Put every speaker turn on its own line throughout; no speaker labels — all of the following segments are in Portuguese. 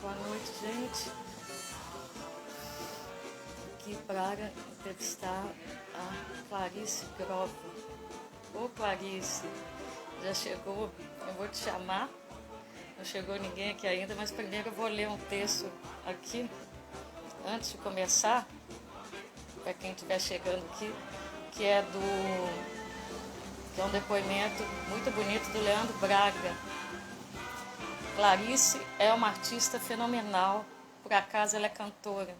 Boa noite, gente. Aqui para entrevistar a Clarice Grova. Ô Clarice, já chegou? Eu vou te chamar. Não chegou ninguém aqui ainda, mas primeiro eu vou ler um texto aqui, antes de começar, para quem estiver chegando aqui, que é um depoimento muito bonito do Leandro Braga. Clarice é uma artista fenomenal, por acaso ela é cantora,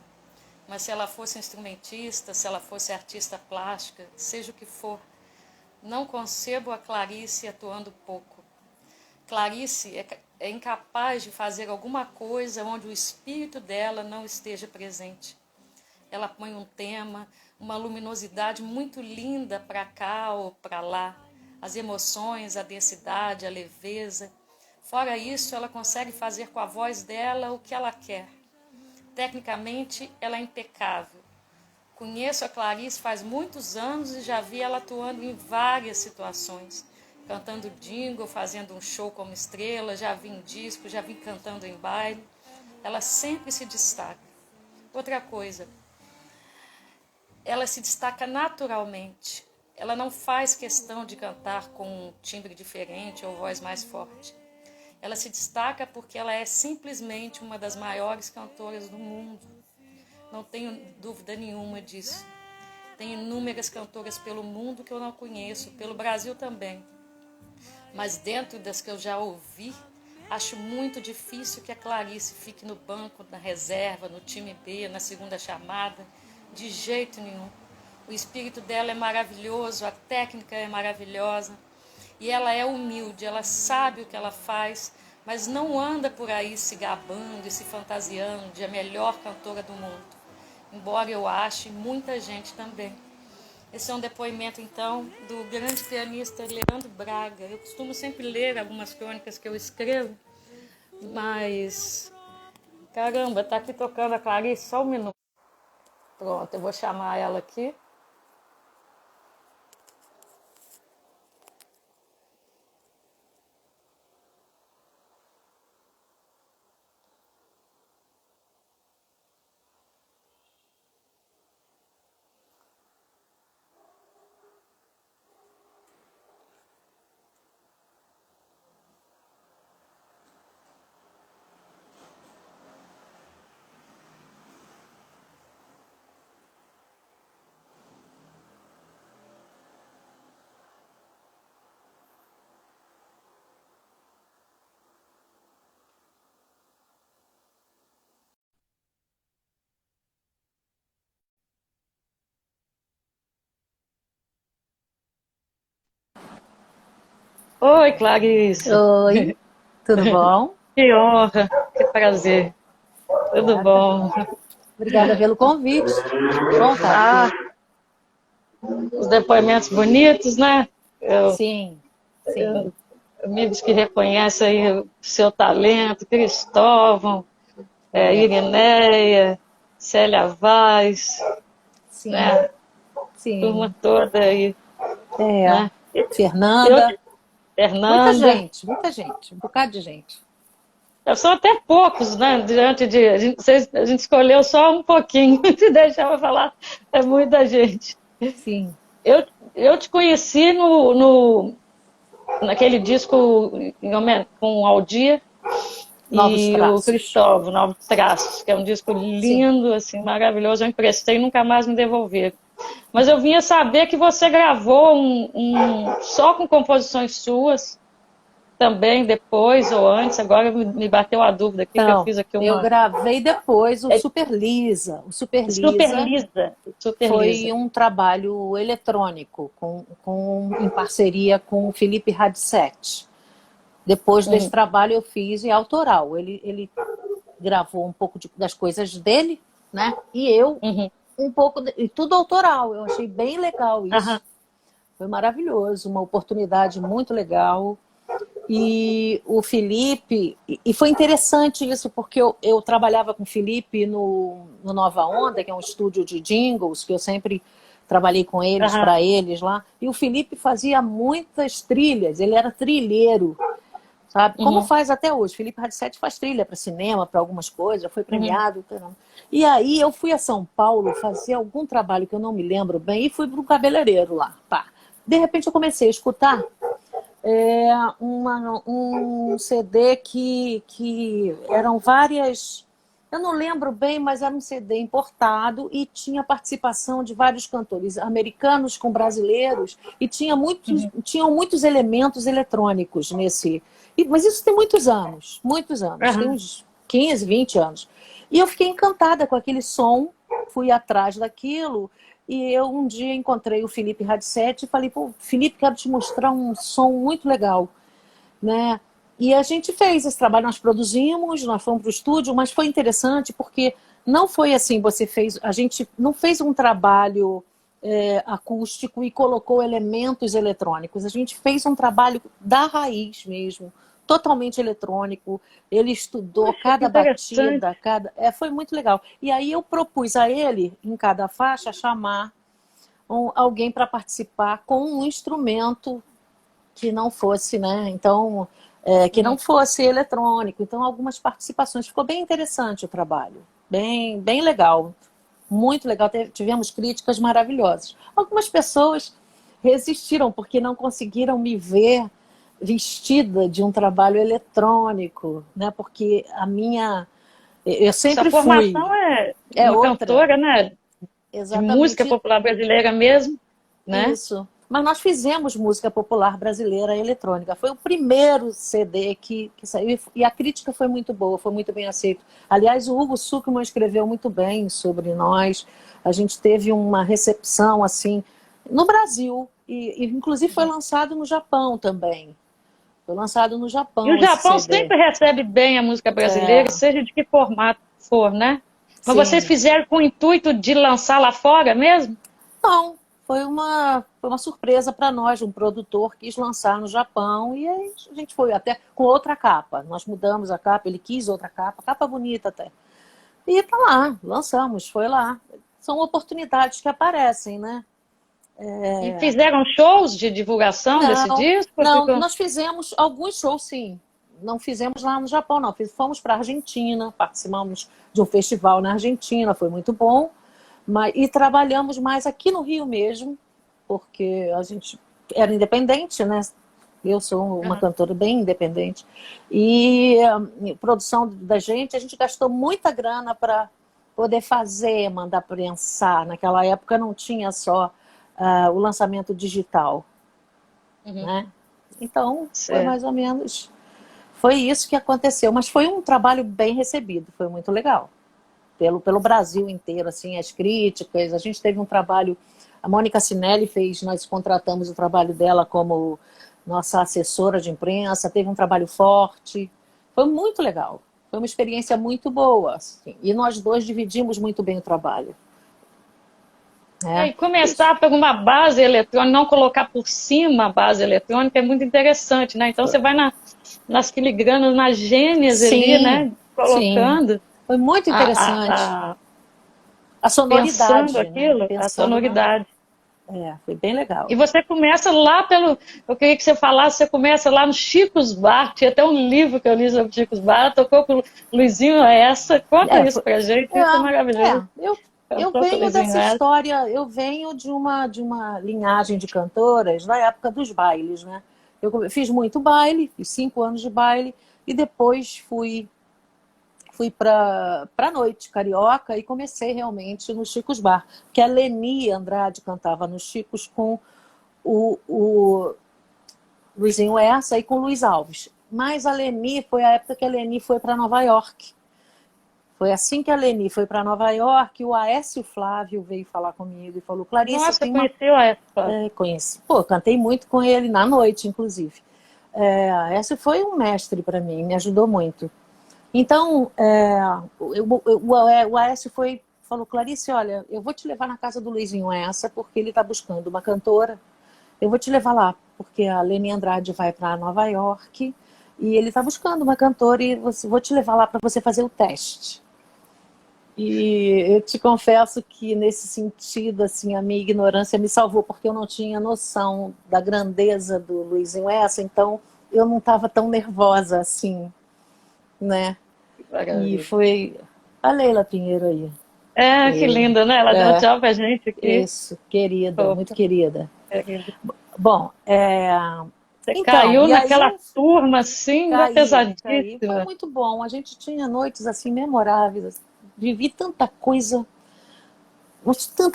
mas se ela fosse instrumentista, se ela fosse artista plástica, seja o que for, não concebo a Clarice atuando pouco. Clarice é incapaz de fazer alguma coisa onde o espírito dela não esteja presente. Ela põe um tema, uma luminosidade muito linda para cá ou para lá, as emoções, a densidade, a leveza. Fora isso, ela consegue fazer com a voz dela o que ela quer. Tecnicamente, ela é impecável. Conheço a Clarice faz muitos anos e já vi ela atuando em várias situações. Cantando jingle, fazendo um show como estrela, já vi em disco, já vi cantando em baile. Ela sempre se destaca. Outra coisa, ela se destaca naturalmente. Ela não faz questão de cantar com um timbre diferente ou voz mais forte. Ela se destaca porque ela é simplesmente uma das maiores cantoras do mundo. Não tenho dúvida nenhuma disso. Tem inúmeras cantoras pelo mundo que eu não conheço, pelo Brasil também. Mas dentro das que eu já ouvi, acho muito difícil que a Clarice fique no banco, na reserva, no time B, na segunda chamada. De jeito nenhum. O espírito dela é maravilhoso, a técnica é maravilhosa. E ela é humilde, ela sabe o que ela faz, mas não anda por aí se gabando e se fantasiando de a melhor cantora do mundo. Embora eu ache muita gente também. Esse é um depoimento, então, do grande pianista Leandro Braga. Eu costumo sempre ler algumas crônicas que eu escrevo, mas, caramba, tá aqui tocando a Clarice, só um minuto. Pronto, eu vou chamar ela aqui. Oi, Clarice.
Oi, tudo bom?
Que honra, que prazer. Tudo
Obrigada.
bom?
Obrigada pelo convite. Bom estar
Ah,
aqui.
os depoimentos bonitos, né?
Sim, sim,
Amigos que reconhecem aí o seu talento, Cristóvão,
é,
Irineia, Célia Vaz,
sim,
né? Turma
sim.
toda aí,
É,
né? Eu,
Fernanda,
Fernanda,
muita gente, um bocado de gente.
são até poucos, né? Diante de. A gente escolheu só um pouquinho, se deixar eu falar, é muita gente.
Sim,
Eu, eu te conheci naquele disco com o Aldir
novos
e o
traços.
Cristóvão, Novos Traços, que é um disco
Sim.
lindo, assim, maravilhoso. Eu emprestei e nunca mais me devolveram. Mas eu vinha saber que você gravou só com composições suas, também depois ou antes. Agora me bateu a dúvida aqui, que eu
Então,
fiz aqui
eu
uma.
gravei depois o
É
Super Lisa. O Super
super
Lisa
lisa, super
foi
lisa.
um trabalho eletrônico em parceria com o Felipe Radset. Depois desse
Uhum,
trabalho eu fiz em autoral. Ele gravou um pouco das coisas dele, né? E eu
uhum,
um pouco, e tudo autoral. Eu achei bem legal
aham,
isso. Foi maravilhoso, uma oportunidade muito legal. E o Felipe, e foi interessante isso, porque eu trabalhava com o Felipe no Nova Onda, que é um estúdio de jingles, que eu sempre trabalhei com eles,
aham,
para eles lá. E o Felipe fazia muitas trilhas, ele era trilheiro. sabe? Como
Uhum.
faz até hoje. Felipe Radicete faz trilha para cinema, para algumas coisas, já foi
Uhum.
premiado. Caramba. E aí eu fui a São Paulo fazer algum trabalho que eu não me lembro bem e fui para um cabeleireiro lá. Pá. De repente eu comecei a escutar um CD que eram várias. Eu não lembro bem, mas era um CD importado e tinha participação de vários cantores americanos com brasileiros e
Uhum.
tinham muitos elementos eletrônicos nesse. Mas isso tem muitos anos, tem
Aham.
uns 15, 20 anos. E eu fiquei encantada com aquele som, fui atrás daquilo e eu um dia encontrei o Felipe Radicete e falei, pô, Felipe, quero te mostrar um som muito legal, né? E a gente fez esse trabalho, nós produzimos, nós fomos para o estúdio, mas foi interessante porque não foi assim, a gente não fez um trabalho acústico e colocou elementos eletrônicos, a gente fez um trabalho da raiz mesmo, totalmente eletrônico, ele estudou
Poxa, que
cada
interessante.
batida, foi muito legal. E aí eu propus a ele, em cada faixa, chamar alguém para participar com um instrumento que não fosse, né? Então, que não
Uhum.
fosse eletrônico. Então, algumas participações. Ficou bem interessante o trabalho. Bem, bem legal. Muito legal. Tivemos críticas maravilhosas. Algumas pessoas resistiram porque não conseguiram me ver vestida de um trabalho eletrônico, né? Porque a minha... Eu
Sua
sempre fui.
formação é
É
uma
outra.
cantora, né? De música
Exatamente
popular brasileira mesmo, né?
isso. Mas nós fizemos música popular brasileira eletrônica. Foi o primeiro CD que saiu e a crítica foi muito boa, foi muito bem aceito. Aliás, o Hugo Suckman escreveu muito bem sobre nós. A gente teve uma recepção assim no Brasil e inclusive foi lançado no Japão também. Foi lançado no
E o
Japão esse
Japão
CD.
sempre recebe bem a música brasileira,
É,
seja de que formato for, né? Mas vocês
sim.
fizeram com o intuito de lançar lá fora mesmo?
Não, foi uma surpresa para nós. Um produtor quis lançar no Japão e aí a gente foi até com outra capa. Nós mudamos a capa, ele quis outra capa bonita até. E tá lá, lançamos, foi lá. São oportunidades que aparecem, né?
E fizeram shows de divulgação desse
Não,
disco?
não,
Ficou...
nós fizemos alguns shows, sim. Não fizemos lá no Japão, não. Fomos para a Argentina, participamos de um festival na Argentina, foi muito bom. E trabalhamos mais aqui no Rio mesmo, porque a gente era independente, né? Eu sou uma
Uhum.
cantora bem independente. E a produção da gente, a gente gastou muita grana para poder fazer, mandar prensar. Naquela época não tinha só o lançamento digital,
Uhum.
né? Então, foi
Certo.
mais ou menos, foi isso que aconteceu. Mas foi um trabalho bem recebido, foi muito legal. Pelo Brasil inteiro, assim, as críticas. A gente teve um trabalho, a Mônica Sinelli fez, nós contratamos o trabalho dela como nossa assessora de imprensa, teve um trabalho forte. Foi muito legal. Foi uma experiência muito boa. Assim, e nós dois dividimos muito bem o trabalho.
E
Isso.
começar por uma base eletrônica, não colocar por cima a base eletrônica é muito interessante, né? Então você vai nas filigranas, nas gêneas ali,
Sim,
né?
sim.
Colocando,
Foi muito interessante.
a,
A
pensando
sonoridade, né?
aquilo, a
Pensando na.
sonoridade.
Foi bem
E
legal.
você começa lá pelo. Eu queria que você falasse, você começa lá no Chicos Bar, tinha até um livro que eu li sobre Chicos Bar, tocou com o Luizinho Essa. Conta isso
Foi,
pra gente, isso é
é,
maravilhoso.
é, eu
Cantou com o
venho
Luizinho
dessa
Essa.
história, eu venho de uma linhagem de cantoras da época dos bailes, né? Eu fiz muito baile, fiz 5 anos de baile, e depois fui para a noite carioca e comecei realmente no Chicos Bar, que a Leni Andrade cantava no Chicos com o Luizinho Essa e com o Luiz Alves. Mas a Leni, foi a época que a Leni foi para Nova York. Foi assim que a Leni foi para Nova York, o Aécio Flávio veio falar comigo e falou, Clarice,
Nossa,
tem uma...
conheceu essa.
Conheci. Pô, cantei muito com ele na noite, inclusive. Aécio foi um mestre para mim, me ajudou muito. Então, o Aécio falou, Clarice, olha, eu vou te levar na casa do Luizinho Essa, porque ele está buscando uma cantora. Eu vou te levar lá, porque a Leni Andrade vai para Nova York e ele está buscando uma cantora e vou te levar lá para você fazer o teste. E eu te confesso que nesse sentido, assim, a minha ignorância me salvou, porque eu não tinha noção da grandeza do Luizinho Essa, então eu não estava tão nervosa assim, né? E
Maravilha.
foi a Leila Pinheiro aí.
É, que linda, né? Ela deu um
É,
tchau pra gente aqui.
isso, querida, muito
Opa,
querida.
querida.
Bom,
Você
então,
caiu
e aí
naquela turma assim,
caí. Foi
pesadíssima.
muito bom. A gente tinha noites assim memoráveis. Vivi tanta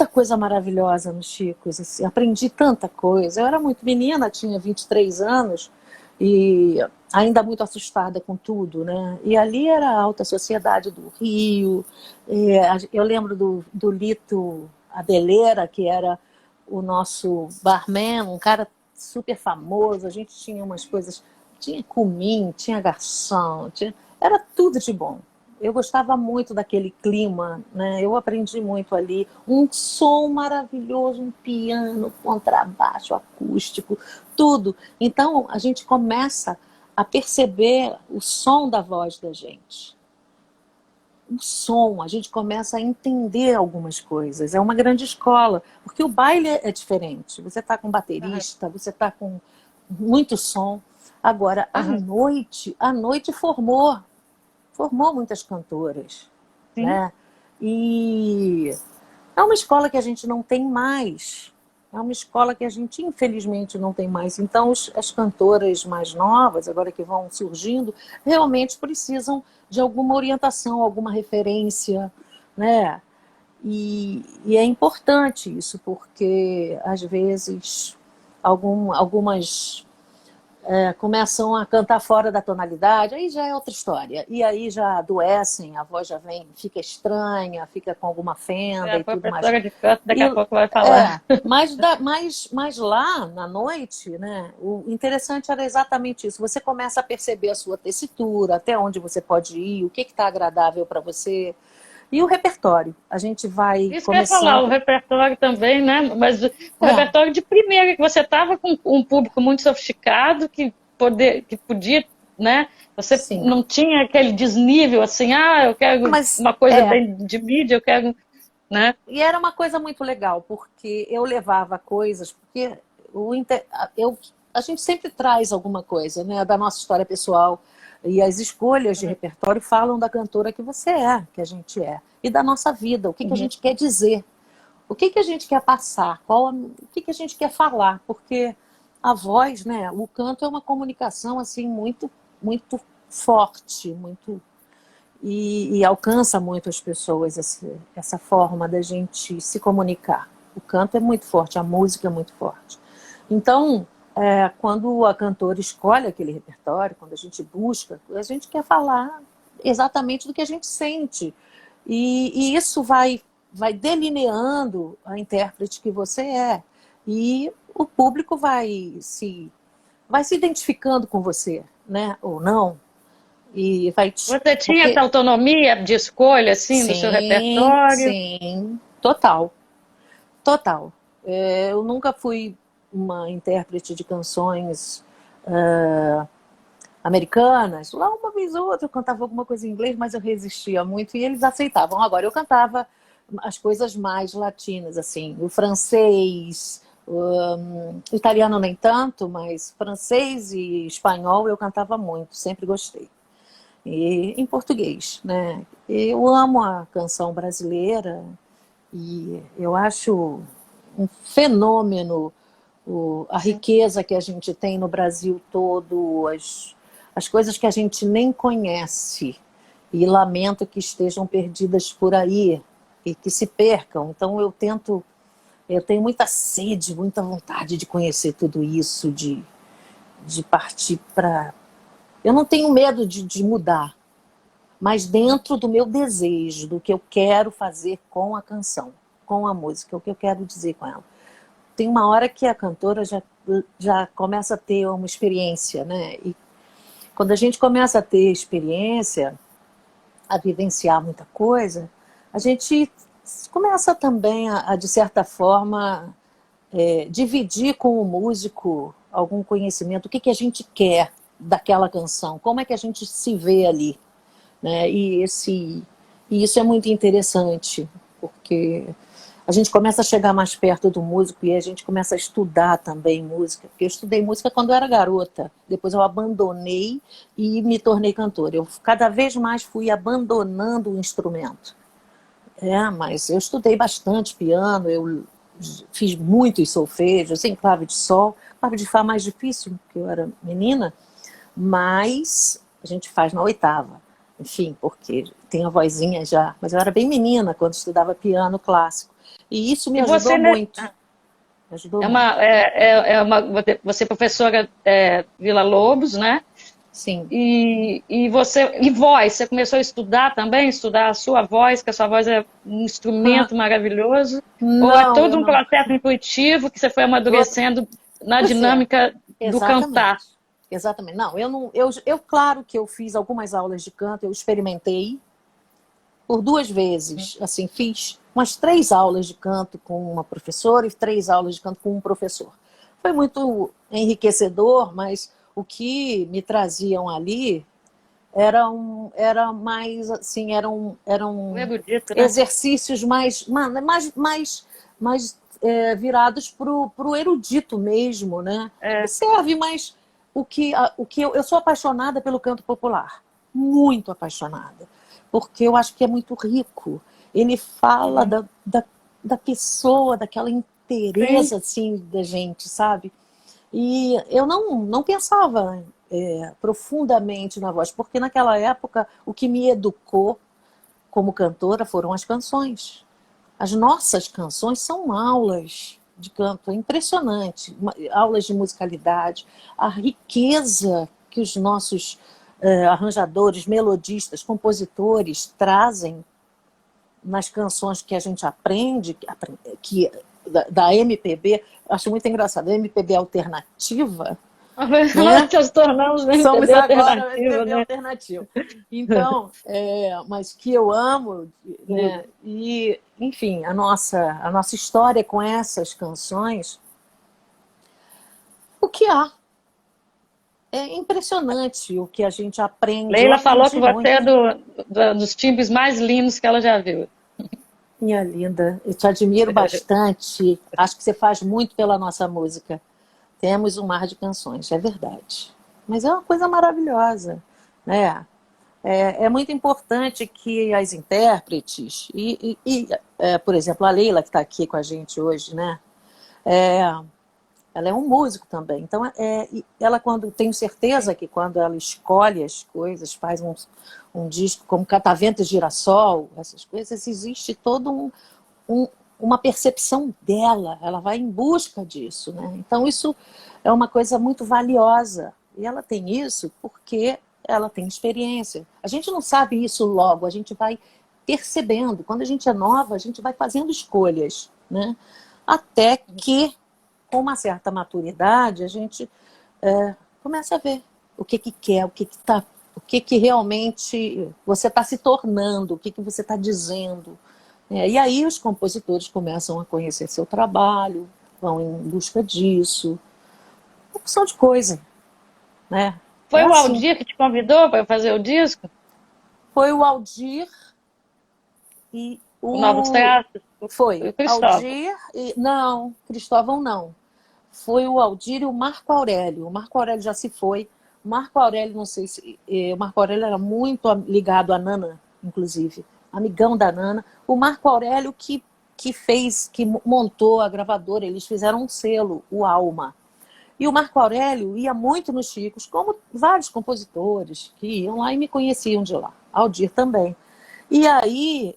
coisa maravilhosa nos Chicos, assim, aprendi tanta coisa. Eu era muito menina, tinha 23 anos e ainda muito assustada com tudo, né? E ali era a alta sociedade do Rio. Eu lembro do Lito Abeleira, que era o nosso barman, um cara super famoso. A gente tinha umas coisas, tinha cumim, tinha garçom, era tudo de bom. Eu gostava muito daquele clima, né? Eu aprendi muito ali. Um som maravilhoso, um piano, contrabaixo, acústico, tudo. Então a gente começa a perceber o som da voz da gente. O som, a gente começa a entender algumas coisas. É uma grande escola, porque o baile é diferente. Você está com
Aham,
baterista, você está com muito som. Agora,
aham.
a noite formou muitas cantoras,
Sim.
né? E é uma escola que a gente não tem mais. É uma escola que a gente, infelizmente, não tem mais. Então, as cantoras mais novas, agora que vão surgindo, realmente precisam de alguma orientação, alguma referência, né? E é importante isso, porque, às vezes, algumas começam a cantar fora da tonalidade, aí já é outra história. E aí já adoecem, a voz já vem, fica estranha, fica com alguma fenda
A
e tudo mais.
professora de canto daqui
E,
a pouco vai falar.
mas lá na noite, né, o interessante era exatamente isso. Você começa a perceber a sua tessitura, até onde você pode ir, o que está agradável para você. E o repertório. A gente vai
Isso que eu ia falar, o
começando.
repertório também, né? Mas o
É,
repertório de primeira, que você estava com um público muito sofisticado, que podia, né? Você
sim.
não tinha aquele desnível assim, ah, eu quero
Mas
uma coisa bem de mídia, eu quero, né?
e era uma coisa muito legal, porque eu levava coisas, porque a gente sempre traz alguma coisa, né, da nossa história pessoal. E as escolhas de repertório falam da cantora que você é, que a gente é, e da nossa vida, o que, que a
Uhum.
gente quer dizer, o que, que a gente quer passar, o que, que a gente quer falar, porque a voz, né, o canto é uma comunicação assim muito forte, muito e alcança muito as pessoas essa forma da gente se comunicar. O canto é muito forte, a música é muito forte. Então, quando a cantora escolhe aquele repertório, quando a gente busca, a gente quer falar exatamente do que a gente sente. E isso vai delineando a intérprete que você é. E o público vai se identificando com você, né? Ou não. E vai
Você tinha essa
porque
autonomia de escolha, assim, do seu
sim,
repertório?
sim, total, total. Eu nunca fui uma intérprete de canções americanas. Lá uma vez ou outra eu cantava alguma coisa em inglês, mas eu resistia muito e eles aceitavam. Agora eu cantava as coisas mais latinas, assim, o francês, o italiano nem tanto, mas francês e espanhol eu cantava muito, sempre gostei. E em português, né? Eu amo a canção brasileira e eu acho um fenômeno a
Sim.
riqueza que a gente tem no Brasil todo, as coisas que a gente nem conhece e lamento que estejam perdidas por aí e que se percam. Então eu tenho muita sede, muita vontade de conhecer tudo isso, de partir para. Eu não tenho medo de mudar, mas dentro do meu desejo, do que eu quero fazer com a canção, com a música, o que eu quero dizer com ela. Tem uma hora que a cantora já começa a ter uma experiência, né? E quando a gente começa a ter experiência, a vivenciar muita coisa, a gente começa também de certa forma, dividir com o músico algum conhecimento, o que, que a gente quer daquela canção, como é que a gente se vê ali, né? E isso é muito interessante, porque a gente começa a chegar mais perto do músico e a gente começa a estudar também música. Porque eu estudei música quando eu era garota. Depois eu abandonei e me tornei cantora. Eu cada vez mais fui abandonando o instrumento. Mas eu estudei bastante piano, eu fiz muitos solfejos, em clave de sol. Clave de fá mais difícil, porque eu era menina, mas a gente faz na oitava. Enfim, porque tem a vozinha já. Mas eu era bem menina quando estudava piano clássico. E isso me
E
ajudou
você, né?
muito. Me ajudou muito.
Você é professora Vila Lobos, né?
Sim.
E voz, você começou a estudar também? Estudar a sua voz, que a sua voz é um instrumento maravilhoso? Ou é
Não,
todo
eu
um
não.
processo intuitivo que você foi amadurecendo na
Pois é,
dinâmica do cantar?
exatamente. Exatamente. Não, eu não. Eu claro que eu fiz algumas aulas de canto, eu experimentei por 2 vezes. Assim, fiz umas 3 aulas de canto com uma professora e 3 aulas de canto com um professor. Foi muito enriquecedor, mas o que me traziam ali era mais assim,
O
eram
erudito, né?
exercícios mais virados para o erudito mesmo, né? E
É.
serve, mas o que eu sou apaixonada pelo canto popular, muito apaixonada, porque eu acho que é muito rico. Ele fala
Uhum.
da pessoa, daquela
Sim.
inteireza assim da gente, sabe? E eu não pensava profundamente na voz, porque naquela época o que me educou como cantora foram as canções. As nossas canções são aulas de canto, é impressionante, aulas de musicalidade, a riqueza que os nossos arranjadores, melodistas, compositores trazem nas canções que a gente aprende, da MPB. Acho muito engraçado, a MPB alternativa,
Nós
né?
nos tornamos na
Somos
MPB
agora o
alternativa,
MPB
né?
alternativo. Então, mas que eu amo, né? E, enfim, a nossa história com essas canções, o que há? É impressionante o que a gente aprende. Eu
Leila falou que
aprendi
você
muito.
é dos timbres mais lindos que ela já viu.
Minha linda, eu te admiro bastante. Acho que você faz muito pela nossa música. Temos um mar de canções, é verdade. Mas é uma coisa maravilhosa, né? É muito importante que as intérpretes, por exemplo, a Leila, que está aqui com a gente hoje, né? É, ela é um músico também. Então, ela, tenho certeza que quando ela escolhe as coisas, faz um disco como Catavento e Girassol, essas coisas, existe todo um, uma percepção dela. Ela vai em busca disso, né? Então, isso é uma coisa muito valiosa. E ela tem isso porque ela tem experiência. A gente não sabe isso logo, a gente vai percebendo. Quando a gente é nova, a gente vai fazendo escolhas, né? Até que, com uma certa maturidade, a gente começa a ver o que quer, o que realmente você está se tornando, o que você está dizendo. E aí os compositores começam a conhecer seu trabalho, vão em busca disso, uma opção de coisa, né? É
Foi o
assim.
Aldir que te convidou para fazer o disco?
Foi o Aldir e
O Novos
o...
Traços?
Foi
O Cristóvão.
Aldir e... Não, Cristóvão não. Foi o Aldir e o Marco Aurélio. O Marco Aurélio já se foi. O Marco Aurélio, não sei se... O Marco Aurélio era muito ligado à Nana, inclusive. Amigão da Nana. O Marco Aurélio que montou a gravadora. Eles fizeram um selo, o Alma. E o Marco Aurélio ia muito nos Chicos, como vários compositores que iam lá e me conheciam de lá. Aldir também. E aí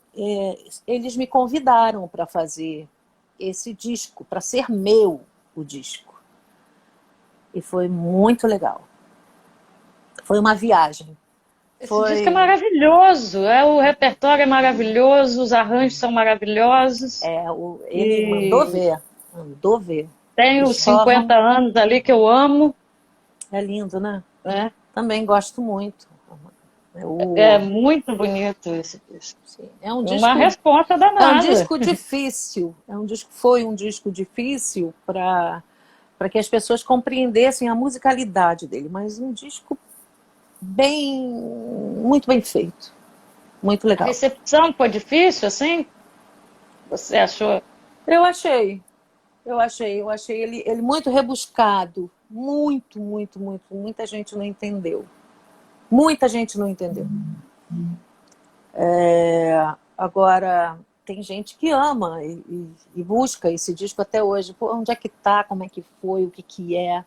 eles me convidaram para fazer esse disco, para ser meu o disco. E foi muito legal. Foi uma viagem.
Esse disco é
Foi.
maravilhoso, o repertório é maravilhoso, os arranjos são maravilhosos.
Ele mandou
E
ver. Mandou ver.
tem os 50
Cristóvão
anos ali que eu amo,
é lindo, né?
né?
Também gosto muito.
É
O,
muito bonito esse disco.
é um
Uma
disco
resposta
É um
danada.
disco difícil, foi um disco difícil para que as pessoas compreendessem a musicalidade dele, mas um disco muito bem feito, muito
A
legal.
recepção foi difícil, assim? Você achou?
Eu achei, eu achei ele muito rebuscado. Muito, muito, muito. Muita gente não entendeu. Muita gente não entendeu. Agora, tem gente que ama e busca esse disco até hoje. Pô, onde é que tá? Como é que foi? O que que é?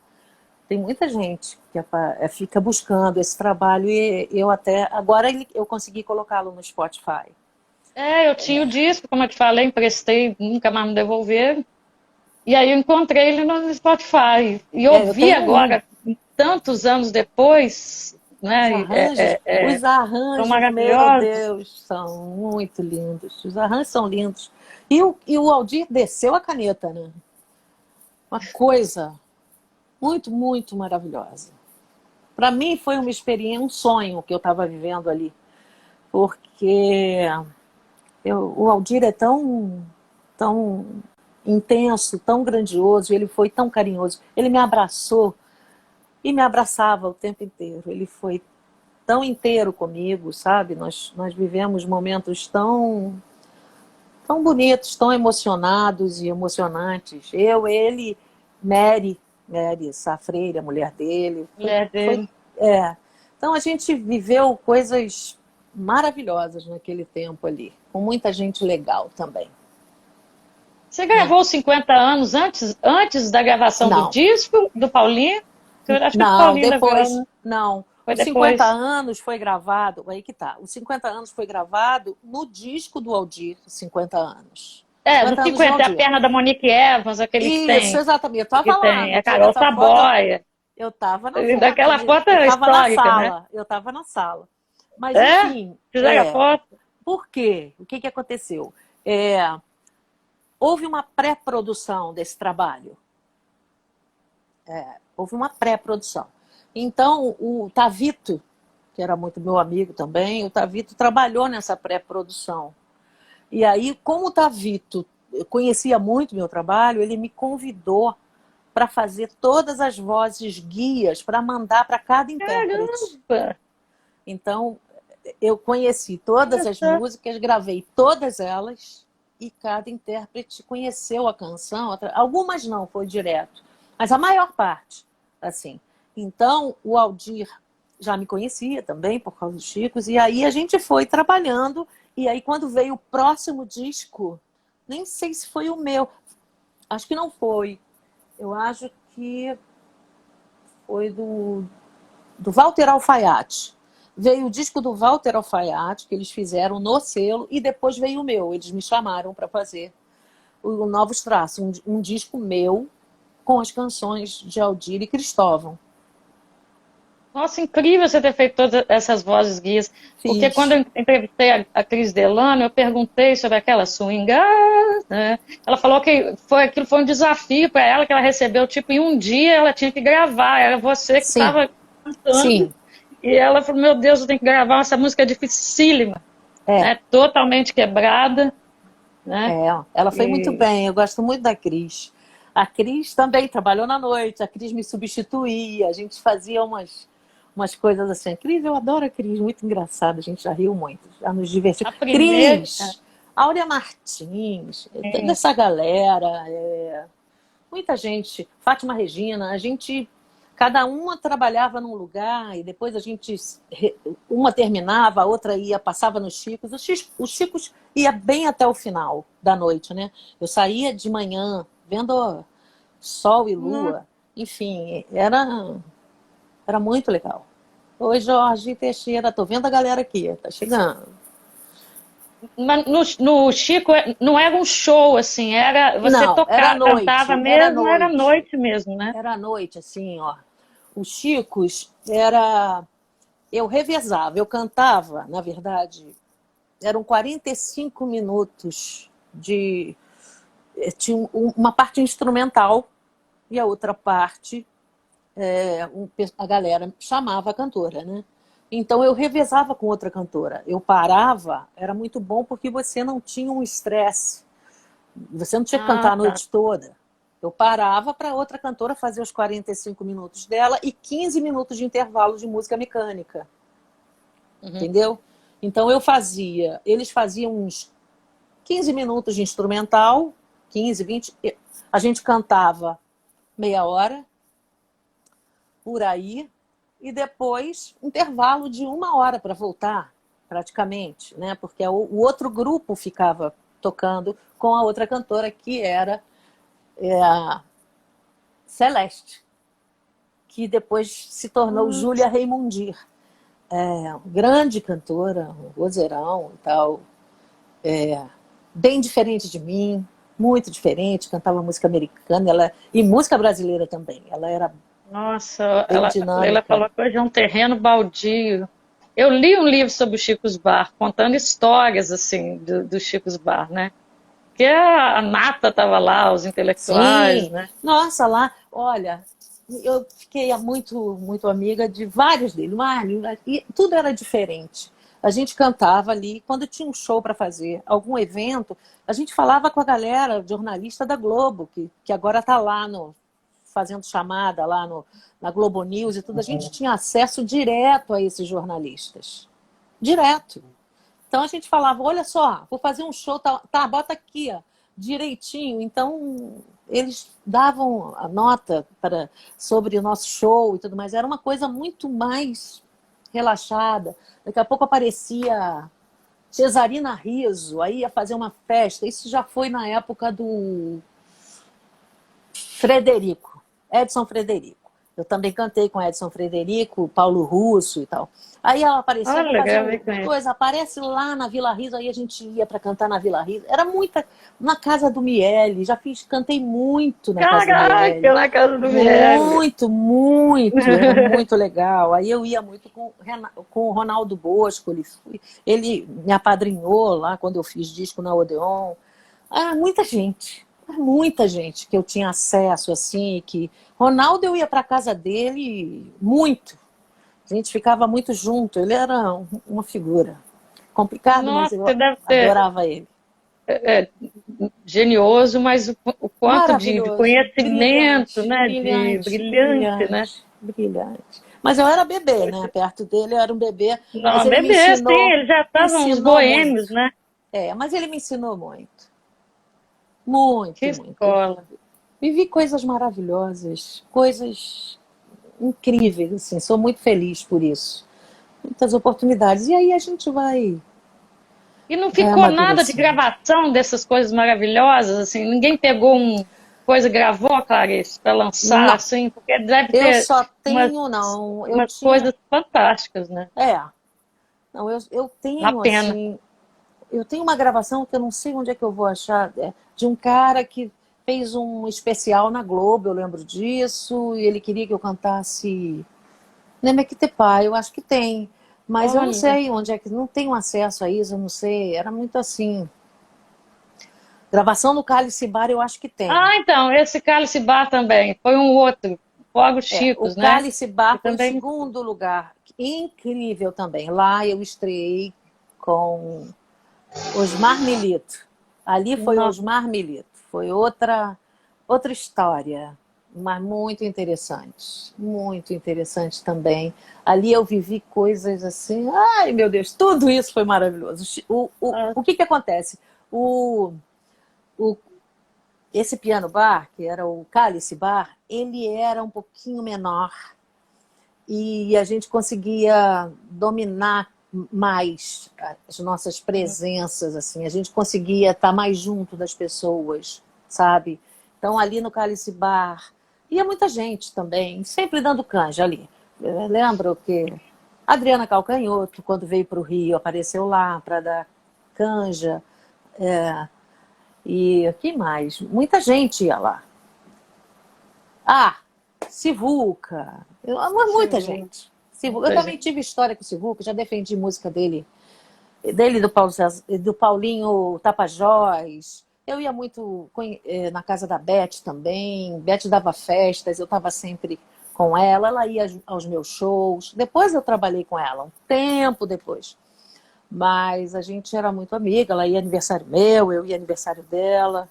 Tem muita gente que fica buscando esse trabalho e eu até... Agora eu consegui colocá-lo no Spotify.
Eu tinha o disco, como eu te falei, emprestei, nunca mais me devolveram. E aí eu encontrei ele no Spotify. E
Eu
ouvi
tenho um.
agora, tantos anos depois, né?
Os
São
arranjos, meu
maravilhosos.
Deus, são muito lindos. Os arranjos são lindos. E o Aldir desceu a caneta, né? Uma coisa muito, muito maravilhosa. Para mim foi uma experiência, um sonho que eu estava vivendo ali. Porque o Aldir é tão intenso, tão grandioso, ele foi tão carinhoso. Ele me abraçou e me abraçava o tempo inteiro. Ele foi tão inteiro comigo, sabe? Nós vivemos momentos tão bonitos, tão emocionados e emocionantes. Eu, ele, Mary, essa freira, a mulher dele.
Mulher
Foi,
dele.
é. Então a gente viveu coisas maravilhosas naquele tempo ali, com muita gente legal também,
Você
né?
gravou os 50 anos antes da gravação do
Não,
disco do Paulinho? Eu acho que o
não,
Paulinho ainda
depois,
gravou,
não.
foi
Os 50
depois.
anos foi gravado, aí que tá. Os 50 anos foi gravado no disco do Aldir, 50 anos.
No
50 anos de
50 é a
Aldir.
perna da Monique Evans, aquele
Isso, exatamente. Eu
que
estava lá,
tem
no
a
dia
Carol
dessa foto,
Saboia.
eu estava na foto,
Daquela foto
eu estava na
histórica, né?
sala, eu estava na sala. Mas,
É?
enfim,
Fizeram a foto?
por quê? O que aconteceu? Houve uma pré-produção desse trabalho. Houve uma pré-produção. Então, o Tavito, que era muito meu amigo também, o Tavito trabalhou nessa pré-produção. E aí, como o Tavito conhecia muito meu trabalho, ele me convidou para fazer todas as vozes guias para mandar para cada intérprete.
Caramba!
Então, eu conheci todas as músicas, gravei todas elas e cada intérprete conheceu a canção. Algumas não, foi direto, mas a maior parte, assim. Então, o Aldir já me conhecia também por causa dos Chicos, e aí a gente foi trabalhando, e aí quando veio o próximo disco, nem sei se foi o meu, acho que não foi, eu acho que foi do Walter Alfaiate. Veio o disco do Walter Alfaiate, que eles fizeram no selo, e depois veio o meu. Eles me chamaram para fazer o Novos Traços, um disco meu com as canções de Aldir e Cristóvão.
Nossa, incrível você ter feito todas essas vozes guias. Porque quando
Fiz.
eu entrevistei a Cris Delano, eu perguntei sobre aquela swing, né? Ela falou que aquilo foi um desafio para ela, que ela recebeu, tipo, em um dia ela tinha que gravar, era você que
Sim,
estava cantando.
sim.
E ela falou, meu Deus, eu tenho que gravar essa música dificílima,
É,
né? Totalmente quebrada, né?
ela foi muito
E
bem, eu gosto muito da Cris. A Cris também trabalhou na noite, a Cris me substituía, a gente fazia umas coisas assim. Cris, eu adoro a Cris, muito engraçada, a gente já riu muito, já nos divertiu.
a primeira.
Cris, Áurea Martins, toda essa galera, muita gente, Fátima Regina, a gente, cada uma trabalhava num lugar e depois a gente, uma terminava, a outra ia, passava nos Chicos. Os Chicos ia bem até o final da noite, né? Eu saía de manhã, vendo sol e lua, enfim, era muito legal. Oi, Jorge Teixeira, tô vendo a galera aqui, tá chegando.
Mas no Chico não era um show, assim, era você
Não, era
tocar, cantava
noite, era
mesmo, era
noite.
noite mesmo, né?
Era noite, assim, ó. Os Chicos era... Eu revezava, eu cantava, na verdade, eram 45 minutos de... Tinha uma parte instrumental e a outra parte a galera chamava a cantora, né? Então eu revezava com outra cantora. Eu parava, era muito bom porque você não tinha um estresse. Você não tinha que cantar a
Tá.
noite toda. Eu parava para outra cantora fazer os 45 minutos dela e 15 minutos de intervalo de música mecânica. Entendeu? Então eles faziam uns 15 minutos de instrumental 15, 20. A gente cantava meia hora, por aí, e depois intervalo de 1 hora para voltar, praticamente, né? Porque o outro grupo ficava tocando com a outra cantora, que era a Celeste, que depois se tornou Júlia Raimundir. Grande cantora, um vozeirão e tal, bem diferente de mim, muito diferente, cantava música americana e música brasileira também. Ela era
Nossa,
bem
Leila
dinâmica.
falou que hoje é um terreno baldio. Eu li um livro sobre o Chico Buarque, contando histórias assim do Chico Buarque, né? Que a nata estava lá, os intelectuais,
Sim,
né?
nossa, lá, olha, eu fiquei muito, muito amiga de vários deles, e tudo era diferente. A gente cantava ali, quando tinha um show para fazer, algum evento, a gente falava com a galera, jornalista da Globo, que agora está lá fazendo chamada lá na Globo News e tudo. A gente tinha acesso direto a esses jornalistas. Direto. Então a gente falava, olha só, vou fazer um show, tá, bota aqui, ó, direitinho. Então eles davam a nota sobre o nosso show e tudo mais. Era uma coisa muito mais relaxada. Daqui a pouco aparecia Cesarina Riso, aí ia fazer uma festa. Isso já foi na época do Frederico, Edson Frederico. Eu também cantei com Edson Frederico, Paulo Russo e tal. Aí ela aparecia, vou
Olha,
fazer
gravei com ele.
coisa, aparece lá na Vila Riso, aí a gente ia para cantar na Vila Riso. Era muita, na casa do Miele, cantei muito na casa do
Caraca,
Miele.
na casa do Miele.
Muito, muito, era muito legal. Aí eu ia muito com o Ronaldo Bosco, ele me apadrinhou lá quando eu fiz disco na Odeon. Ah, muita gente que eu tinha acesso, assim, que Ronaldo, eu ia para casa dele muito. A gente ficava muito junto. Ele era uma figura. Complicado, mas
Nossa,
eu
você deve ter
adorava ele.
genioso, mas o quanto de
Maravilhoso,
conhecimento,
brilhante,
né? De
brilhante,
brilhante, né?
brilhante, brilhante. Mas eu era bebê, né? Perto dele eu era um bebê, mas
Não,
ele me
bebê, sim,
ensinou,
eles já
me
estavam uns
ensinou
boêmios,
muito.
né?
Mas ele me ensinou muito.
Que
Muito, muito.
escola.
Vivi coisas maravilhosas, coisas incríveis, assim. Sou muito feliz por isso. Muitas oportunidades. E aí a gente
E não
vai
ficou nada de
amadurecendo.
gravação dessas coisas maravilhosas, assim, ninguém pegou coisa e gravou, Clarice, para lançar,
Não,
assim, porque deve
eu
ter
só
umas,
tenho, não. Eu
umas
tinha.
coisas fantásticas, né?
Não, eu
A
tenho,
pena.
assim. Eu tenho uma gravação que eu não sei onde é que eu vou achar, de um cara que fez um especial na Globo, eu lembro disso, e ele queria que eu cantasse Nemequitepá, eu acho que tem. Mas eu não
Olha.
sei onde é que. Não tenho acesso a isso, eu não sei. Era muito assim. Gravação no Cálice Bar eu acho que tem.
Ah, então, esse Cálice Bar também, foi um outro, Fogos
O
Chicos, né?
Cálice
Que
Bar foi o
também,
segundo lugar. Incrível também. Lá eu estreiei com Osmar Milito. Ali foi
nossa,
Osmar Milito. Foi outra história, mas muito interessante. Muito interessante também. Ali eu vivi coisas assim. Ai, meu Deus, tudo isso foi maravilhoso. O que acontece? O, o, esse piano bar, que era o Cálice Bar, ele era um pouquinho menor e a gente conseguia dominar mais as nossas presenças, assim, a gente conseguia estar mais junto das pessoas, sabe? Então ali no Cálice Bar ia muita gente também, sempre dando canja ali. Eu lembro que a Adriana Calcanhoto, quando veio para o Rio, apareceu lá para dar canja. E o que mais? Muita gente ia lá. Ah, Sivuca. Muita
Sivu,
gente. Eu
muita
também
gente.
tive história com o Sivuca, já defendi música dele do Paulinho Tapajós. Eu ia muito na casa da Beth também. Beth dava festas, eu estava sempre com ela ia aos meus shows. Depois eu trabalhei com ela, um tempo depois. Mas a gente era muito amiga, ela ia aniversário meu, eu ia aniversário dela.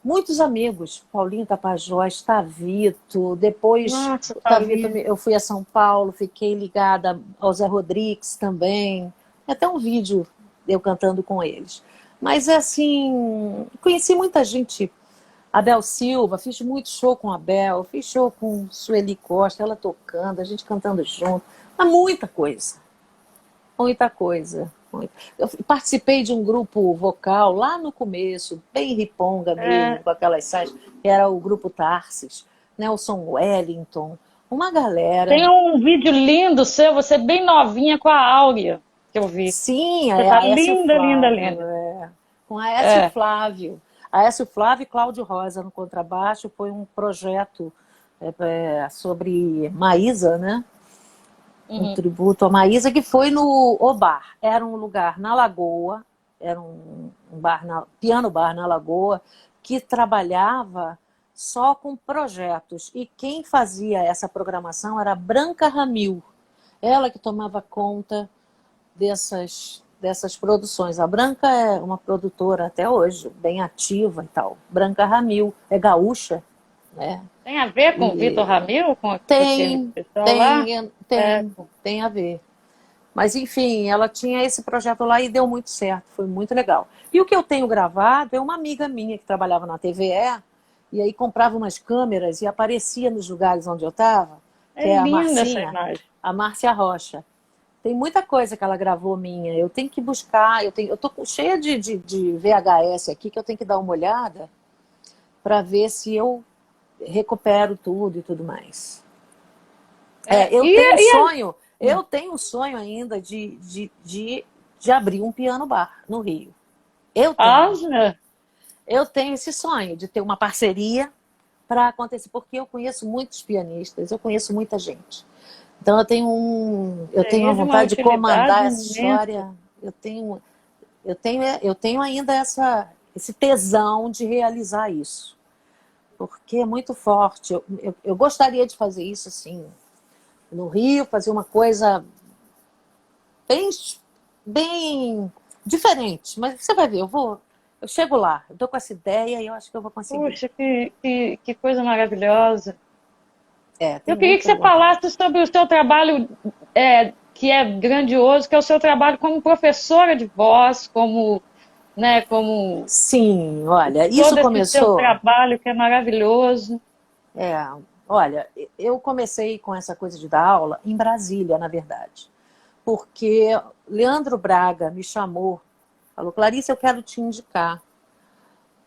Muitos amigos, Paulinho Tapajós, Tavito, depois
Nossa,
Tavito,
Paulinho.
eu fui a São Paulo, fiquei ligada ao Zé Rodrigues também. Tem até um vídeo eu cantando com eles. Mas é assim, conheci muita gente. Abel Silva, fiz muito show com a Abel, fiz show com Sueli Costa, ela tocando, a gente cantando junto. Mas muita coisa, muita coisa. Eu participei de um grupo vocal lá no começo, bem riponga mesmo,
É,
com aquelas saias, que era o grupo Tarsis, Nelson Wellington, uma galera.
tem um vídeo lindo seu, você bem novinha com a Áurea, que eu vi.
Sim,
Você
é
tá
a Aécio
linda, linda,
Flávio,
linda.
com a Aécio
É.
Flávio. Aécio Flávio e Cláudio Rosa no contrabaixo, foi um projeto sobre Maísa, né? Um
Uhum.
tributo a Maísa, que foi no O Bar. Era um lugar na Lagoa, era um bar piano bar na Lagoa, que trabalhava só com projetos. E quem fazia essa programação era a Branca Ramil. Ela que tomava conta dessas produções. A Branca é uma produtora até hoje, bem ativa e tal. Branca Ramil, é gaúcha, né?
Tem a ver com o Vitor
E
Ramil, com aquele
tem,
pessoal lá?
tem,
É.
tem, tem a ver. Mas, enfim, ela tinha esse projeto lá e deu muito certo, foi muito legal. E o que eu tenho gravado é uma amiga minha que trabalhava na TVE, e aí comprava umas câmeras e aparecia nos lugares onde eu estava,
É
que é a
linda essa
Marcinha,
imagem.
a Márcia Rocha. Tem muita coisa que ela gravou minha. Eu tenho que buscar. Eu tô cheia de VHS aqui que eu tenho que dar uma olhada para ver se eu recupero tudo e tudo mais.
É,
Eu
e,
tenho um
e
sonho. Eu tenho um sonho ainda de abrir um piano bar no Rio. Eu tenho.
Ásia?
Eu tenho esse sonho de ter uma parceria para acontecer, porque eu conheço muitos pianistas, eu conheço muita gente. Então eu tenho a
Seria de uma
vontade de
utilidade
comandar essa
imensa.
história. Eu tenho ainda esse tesão de realizar isso, porque é muito forte. Eu gostaria de fazer isso assim, no Rio, fazer uma coisa bem, bem diferente. Mas você vai ver, eu chego lá, eu estou com essa ideia e eu acho que eu vou conseguir.
Puxa, que coisa maravilhosa. Eu
Tenho
queria que
muita
você
vontade.
falasse sobre o seu trabalho, que é grandioso, que é o seu trabalho como professora de voz, como, né, como
Sim, olha, isso
todo esse seu
começou.
trabalho que é maravilhoso.
É, olha, eu comecei com essa coisa de dar aula em Brasília, na verdade, porque Leandro Braga me chamou, falou: Clarice, eu quero te indicar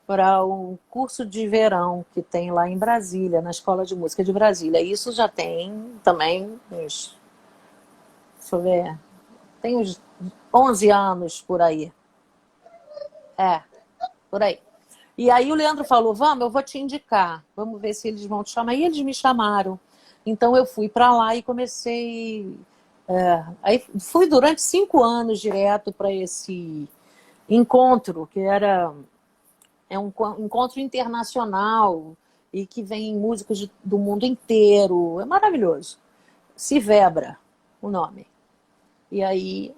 para um curso de verão que tem lá em Brasília, na Escola de Música de Brasília. Isso já tem também uns, deixa eu ver, tem uns 11 anos por aí. É, por aí. E aí o Leandro falou: vamos, eu vou te indicar, vamos ver se eles vão te chamar. E eles me chamaram. Então eu fui para lá e comecei. Aí fui durante 5 anos direto para esse encontro, que é um encontro internacional e que vem músicos do mundo inteiro. É maravilhoso. Civebra, o nome. E aí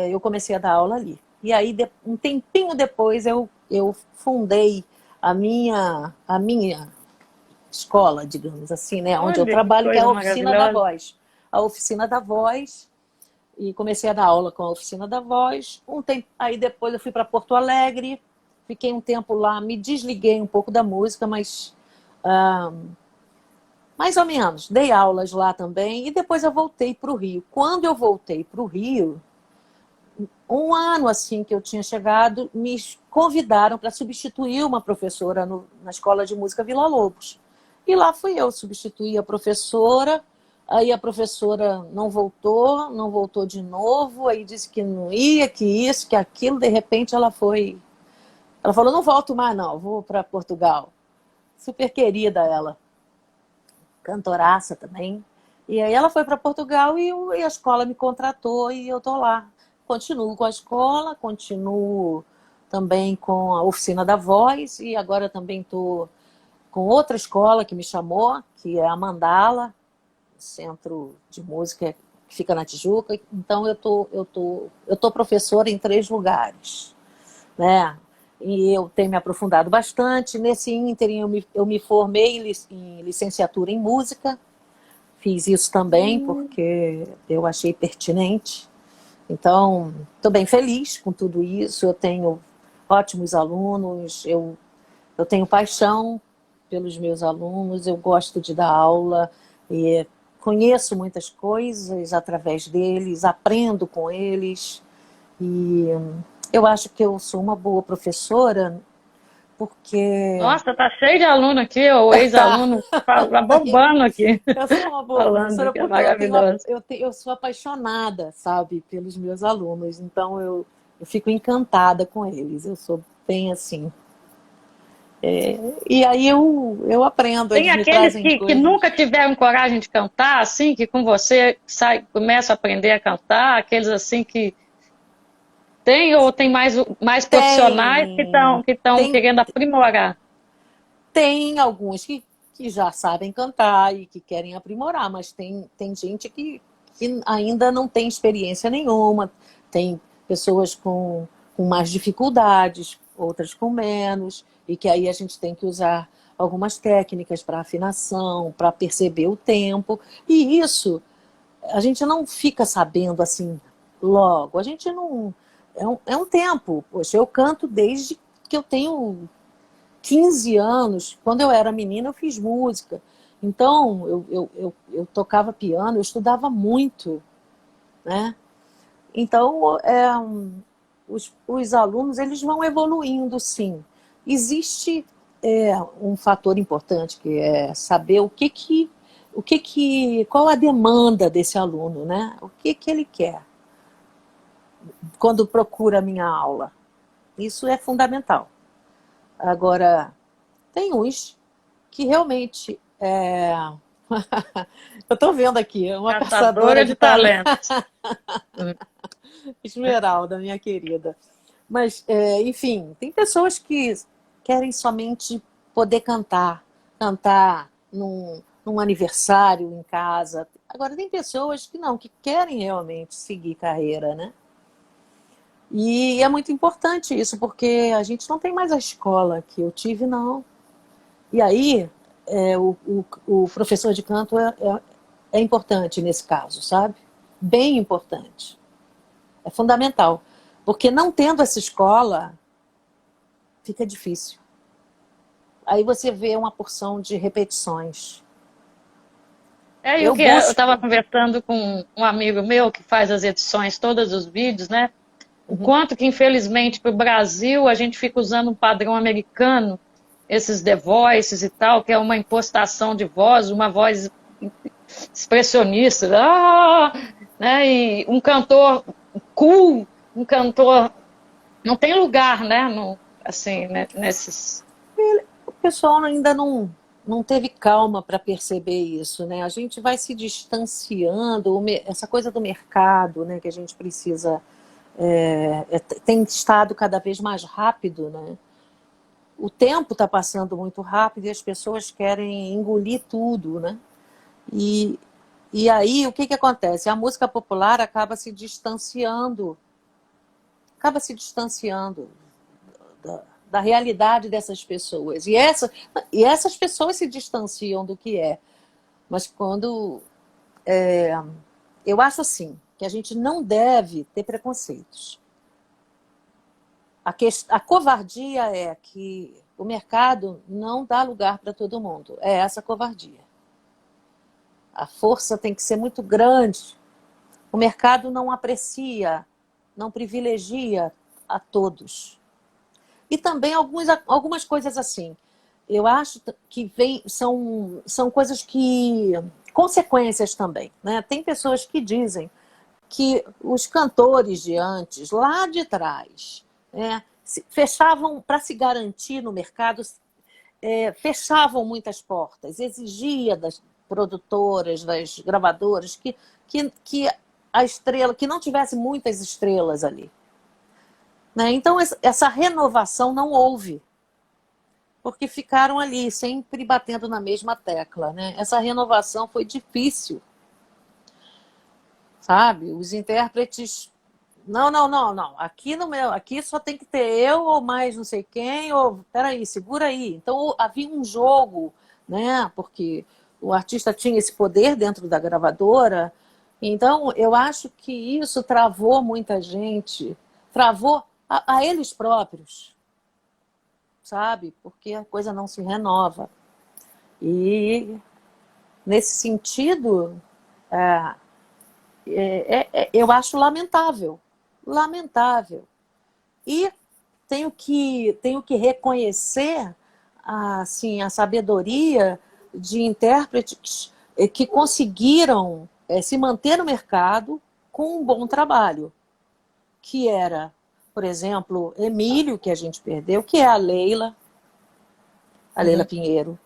eu comecei a dar aula ali. E aí, um tempinho depois, eu fundei a minha escola, digamos assim, né? Onde eu
Olha que
trabalho, que é
coisa
a Oficina da
maravilhosa.
Voz. A Oficina da Voz, e comecei a dar aula com a Oficina da Voz. Aí depois eu fui para Porto Alegre, fiquei um tempo lá, me desliguei um pouco da música, mas mais ou menos, dei aulas lá também, e depois eu voltei para o Rio. Quando eu voltei para o Rio, um ano assim que eu tinha chegado, me convidaram para substituir uma professora na Escola de Música Vila Lobos. E lá fui eu substituir a professora. Aí a professora não voltou de novo, aí disse que não ia, que isso, que aquilo. De repente ela foi. Ela falou: não volto mais, não, vou para Portugal. Super querida ela, cantoraça também. E aí ela foi para Portugal e a escola me contratou e eu estou lá. Continuo com a escola, continuo também com a Oficina da Voz e agora também estou com outra escola que me chamou, que é a Mandala, centro de música que fica na Tijuca. Então eu tô professora em 3 lugares, né? E eu tenho me aprofundado bastante. Nesse ínterim eu me formei em licenciatura em música. Fiz isso também porque eu achei pertinente. Então, estou bem feliz com tudo isso. Eu tenho ótimos alunos, eu tenho paixão pelos meus alunos, eu gosto de dar aula, e conheço muitas coisas através deles, aprendo com eles, e eu acho que eu sou uma boa professora, porque...
Nossa, tá cheio de aluno aqui, o ex-aluno tá bombando aqui,
Eu sou uma boa
falando
professora
que é
porque
maravilhoso.
eu sou apaixonada, sabe, pelos meus alunos. Então eu fico encantada com eles. Eu sou bem assim. E aí eu aprendo,
Tem
eles me
aqueles
trazem
que
coisas.
nunca tiveram coragem de cantar, assim, que com você sai, começa a aprender a cantar, aqueles assim que tem ou tem mais profissionais
Tem,
que estão
tem,
querendo aprimorar.
tem alguns que já sabem cantar e que querem aprimorar, mas tem gente que ainda não tem experiência nenhuma, tem pessoas com mais dificuldades, outras com menos, e que aí a gente tem que usar algumas técnicas para afinação, para perceber o tempo, e isso a gente não fica sabendo assim logo, a gente não... É um tempo, poxa, eu canto desde que eu tenho 15 anos, quando eu era menina, eu fiz música. Então, eu tocava piano, eu estudava muito, né? Então, os alunos, eles vão evoluindo, sim. Existe um fator importante, que é saber qual a demanda desse aluno, né? O que ele quer quando procura a minha aula. Isso é fundamental. Agora, tem uns que realmente eu estou vendo aqui, uma caçadora
Caçadora
de
de
talento.
talentos.
Esmeralda, minha querida. Mas, enfim, tem pessoas que querem somente poder cantar num aniversário em casa. Agora, tem pessoas que não, que querem realmente seguir carreira, né? E é muito importante isso, porque a gente não tem mais a escola que eu tive, não. E aí, o professor de canto é importante nesse caso, sabe? Bem importante. É fundamental. Porque não tendo essa escola, fica difícil. Aí você vê uma porção de repetições.
E o
Eu
que é? Eu estava
busco...
conversando com um amigo meu que faz as edições, todos os vídeos, né? O
Uhum.
quanto que, infelizmente, para o Brasil, a gente fica usando um padrão americano, esses The Voices e tal, que é uma impostação de voz, uma voz expressionista, né? E um cantor cool, um cantor... Não tem lugar, né? No, assim, né? Nesses...
O pessoal ainda não teve calma para perceber isso, né? A gente vai se distanciando, essa coisa do mercado, né? Que a gente precisa... tem estado cada vez mais rápido, né? O tempo está passando muito rápido e as pessoas querem engolir tudo, né? E, e aí, o que acontece? A música popular acaba se distanciando da realidade dessas pessoas. E essas pessoas se distanciam do que é. Mas quando... eu acho assim, que a gente não deve ter preconceitos. A covardia é que o mercado não dá lugar para todo mundo. É essa covardia. A força tem que ser muito grande. O mercado não aprecia, não privilegia a todos. E também algumas coisas assim. Eu acho que são coisas que... consequências também, né? Tem pessoas que dizem que os cantores de antes, lá de trás, né, fechavam, para se garantir no mercado, fechavam muitas portas, exigia das produtoras, das gravadoras, que a estrela, que não tivesse muitas estrelas ali. Né? Então, essa renovação não houve, porque ficaram ali, sempre batendo na mesma tecla. Né? Essa renovação foi difícil, sabe? Os intérpretes... Não, não, não, não. Aqui só tem que ter eu ou mais não sei quem, ou peraí, segura aí. Então havia um jogo, né? Porque o artista tinha esse poder dentro da gravadora. Então eu acho que isso travou muita gente, travou a eles próprios. sabe? Porque a coisa não se renova. E, nesse sentido, eu acho lamentável. Lamentável. E tenho que reconhecer assim, a sabedoria de intérpretes que conseguiram se manter no mercado com um bom trabalho, que era, por exemplo, Emílio, que a gente perdeu, que é a Leila Pinheiro,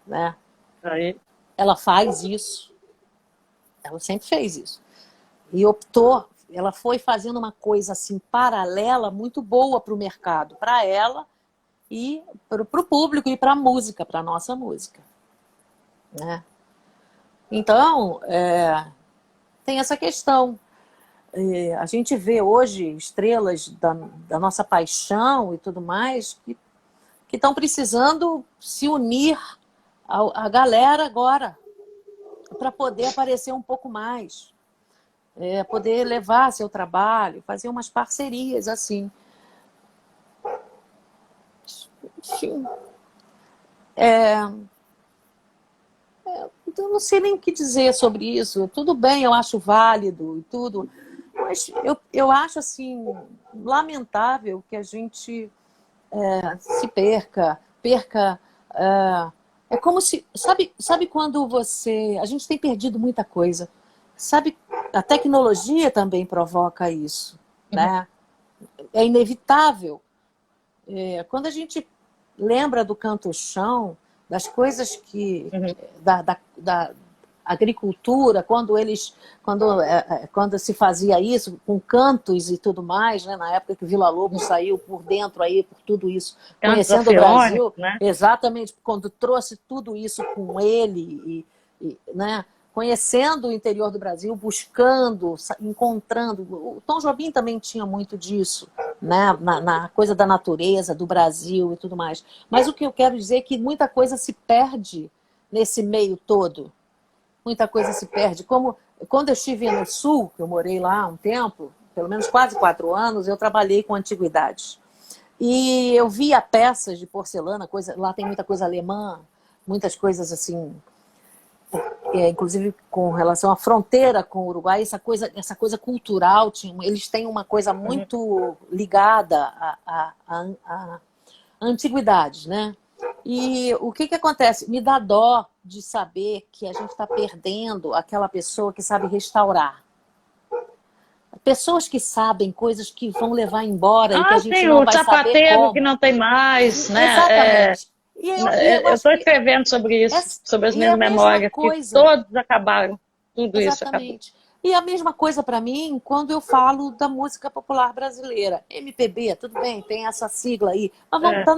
né?
Aí.
Ela faz isso, ela sempre fez isso. E optou, ela foi fazendo uma coisa assim paralela, muito boa para o mercado, para ela e para o público e para a música, para a nossa música, né? Então, tem essa questão. A gente vê hoje estrelas da nossa paixão e tudo mais que estão precisando se unir à galera agora para poder aparecer um pouco mais, poder levar seu trabalho, fazer umas parcerias assim. Enfim, eu não sei nem o que dizer sobre isso. Tudo bem, eu acho válido e tudo, mas eu acho assim lamentável que a gente se perca. É como se, sabe quando a gente tem perdido muita coisa, sabe? A tecnologia também provoca isso, né? É inevitável. Quando a gente lembra do canto-chão, das coisas que da agricultura, quando se fazia isso com cantos e tudo mais, né, na época que Vila Lobos saiu por dentro aí, por tudo isso,
Cantos
conhecendo o Brasil,
né?
exatamente, quando trouxe tudo isso com ele, né, conhecendo o interior do Brasil, buscando, encontrando. O Tom Jobim também tinha muito disso, né, na coisa da natureza, do Brasil e tudo mais. Mas o que eu quero dizer é que muita coisa se perde nesse meio todo. Muita coisa se perde. Como quando eu estive no Sul, que eu morei lá um tempo, pelo menos quase 4 anos, eu trabalhei com antiguidades. E eu via peças de porcelana, lá tem muita coisa alemã, muitas coisas assim, inclusive com relação à fronteira com o Uruguai, essa coisa cultural, eles têm uma coisa muito ligada à antiguidades, né? E o que acontece? Me dá dó de saber que a gente está perdendo aquela pessoa que sabe restaurar. Pessoas que sabem coisas que vão levar embora e que a gente
sim,
não
o
vai saber
sapateiro
como.
que não tem mais, né?
Exatamente. E
Eu estou escrevendo sobre isso, sobre as minhas memórias, que todos acabaram, tudo isso acabou.
Exatamente. E a mesma coisa para mim quando eu falo da música popular brasileira. MPB, tudo bem, tem essa sigla aí. Mas vamos da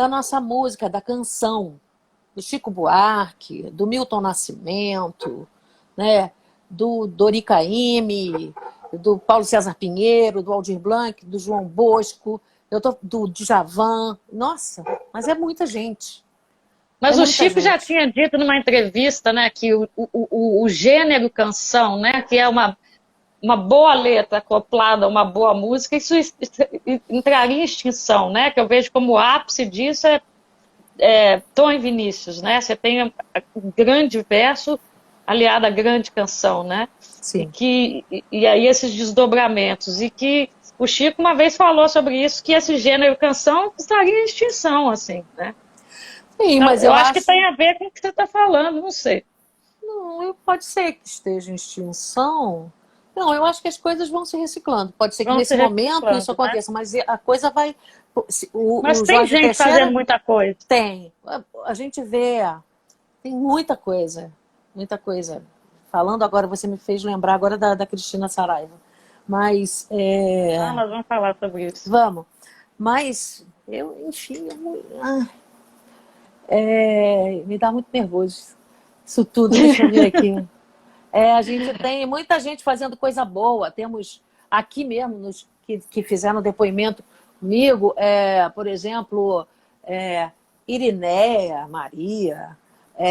nossa música, da canção, do Chico Buarque, do Milton Nascimento, né? Do Dori Caymmi, do Paulo César Pinheiro, do Aldir Blanc, do João Bosco, do Djavan. Nossa, mas é muita gente.
Mas o Chico já tinha dito numa entrevista, né, que o gênero canção, né, que é uma boa letra acoplada a uma boa música, isso entraria em extinção, né? Que eu vejo como o ápice disso Tom e Vinícius, né? Você tem um grande verso aliado à grande canção, né?
Sim.
E aí esses desdobramentos. E que o Chico uma vez falou sobre isso, que esse gênero canção estaria em extinção, assim, né?
Sim,
então,
mas
eu acho que tem a ver com o que você está falando, não sei.
Não, pode ser que esteja em extinção. Não, eu acho que as coisas vão se reciclando. Pode ser que nesse momento isso aconteça, mas a coisa vai...
Mas tem gente fazendo muita coisa.
Tem. A gente vê, tem muita coisa. Muita coisa. Falando agora, você me fez lembrar agora da Cristina Saraiva. Mas...
nós vamos falar sobre isso.
Vamos. Mas, enfim... me dá muito nervoso isso tudo. Deixa eu ver aqui. A gente tem muita gente fazendo coisa boa. Temos aqui mesmo, que fizeram depoimento comigo, por exemplo, Irinéia Maria,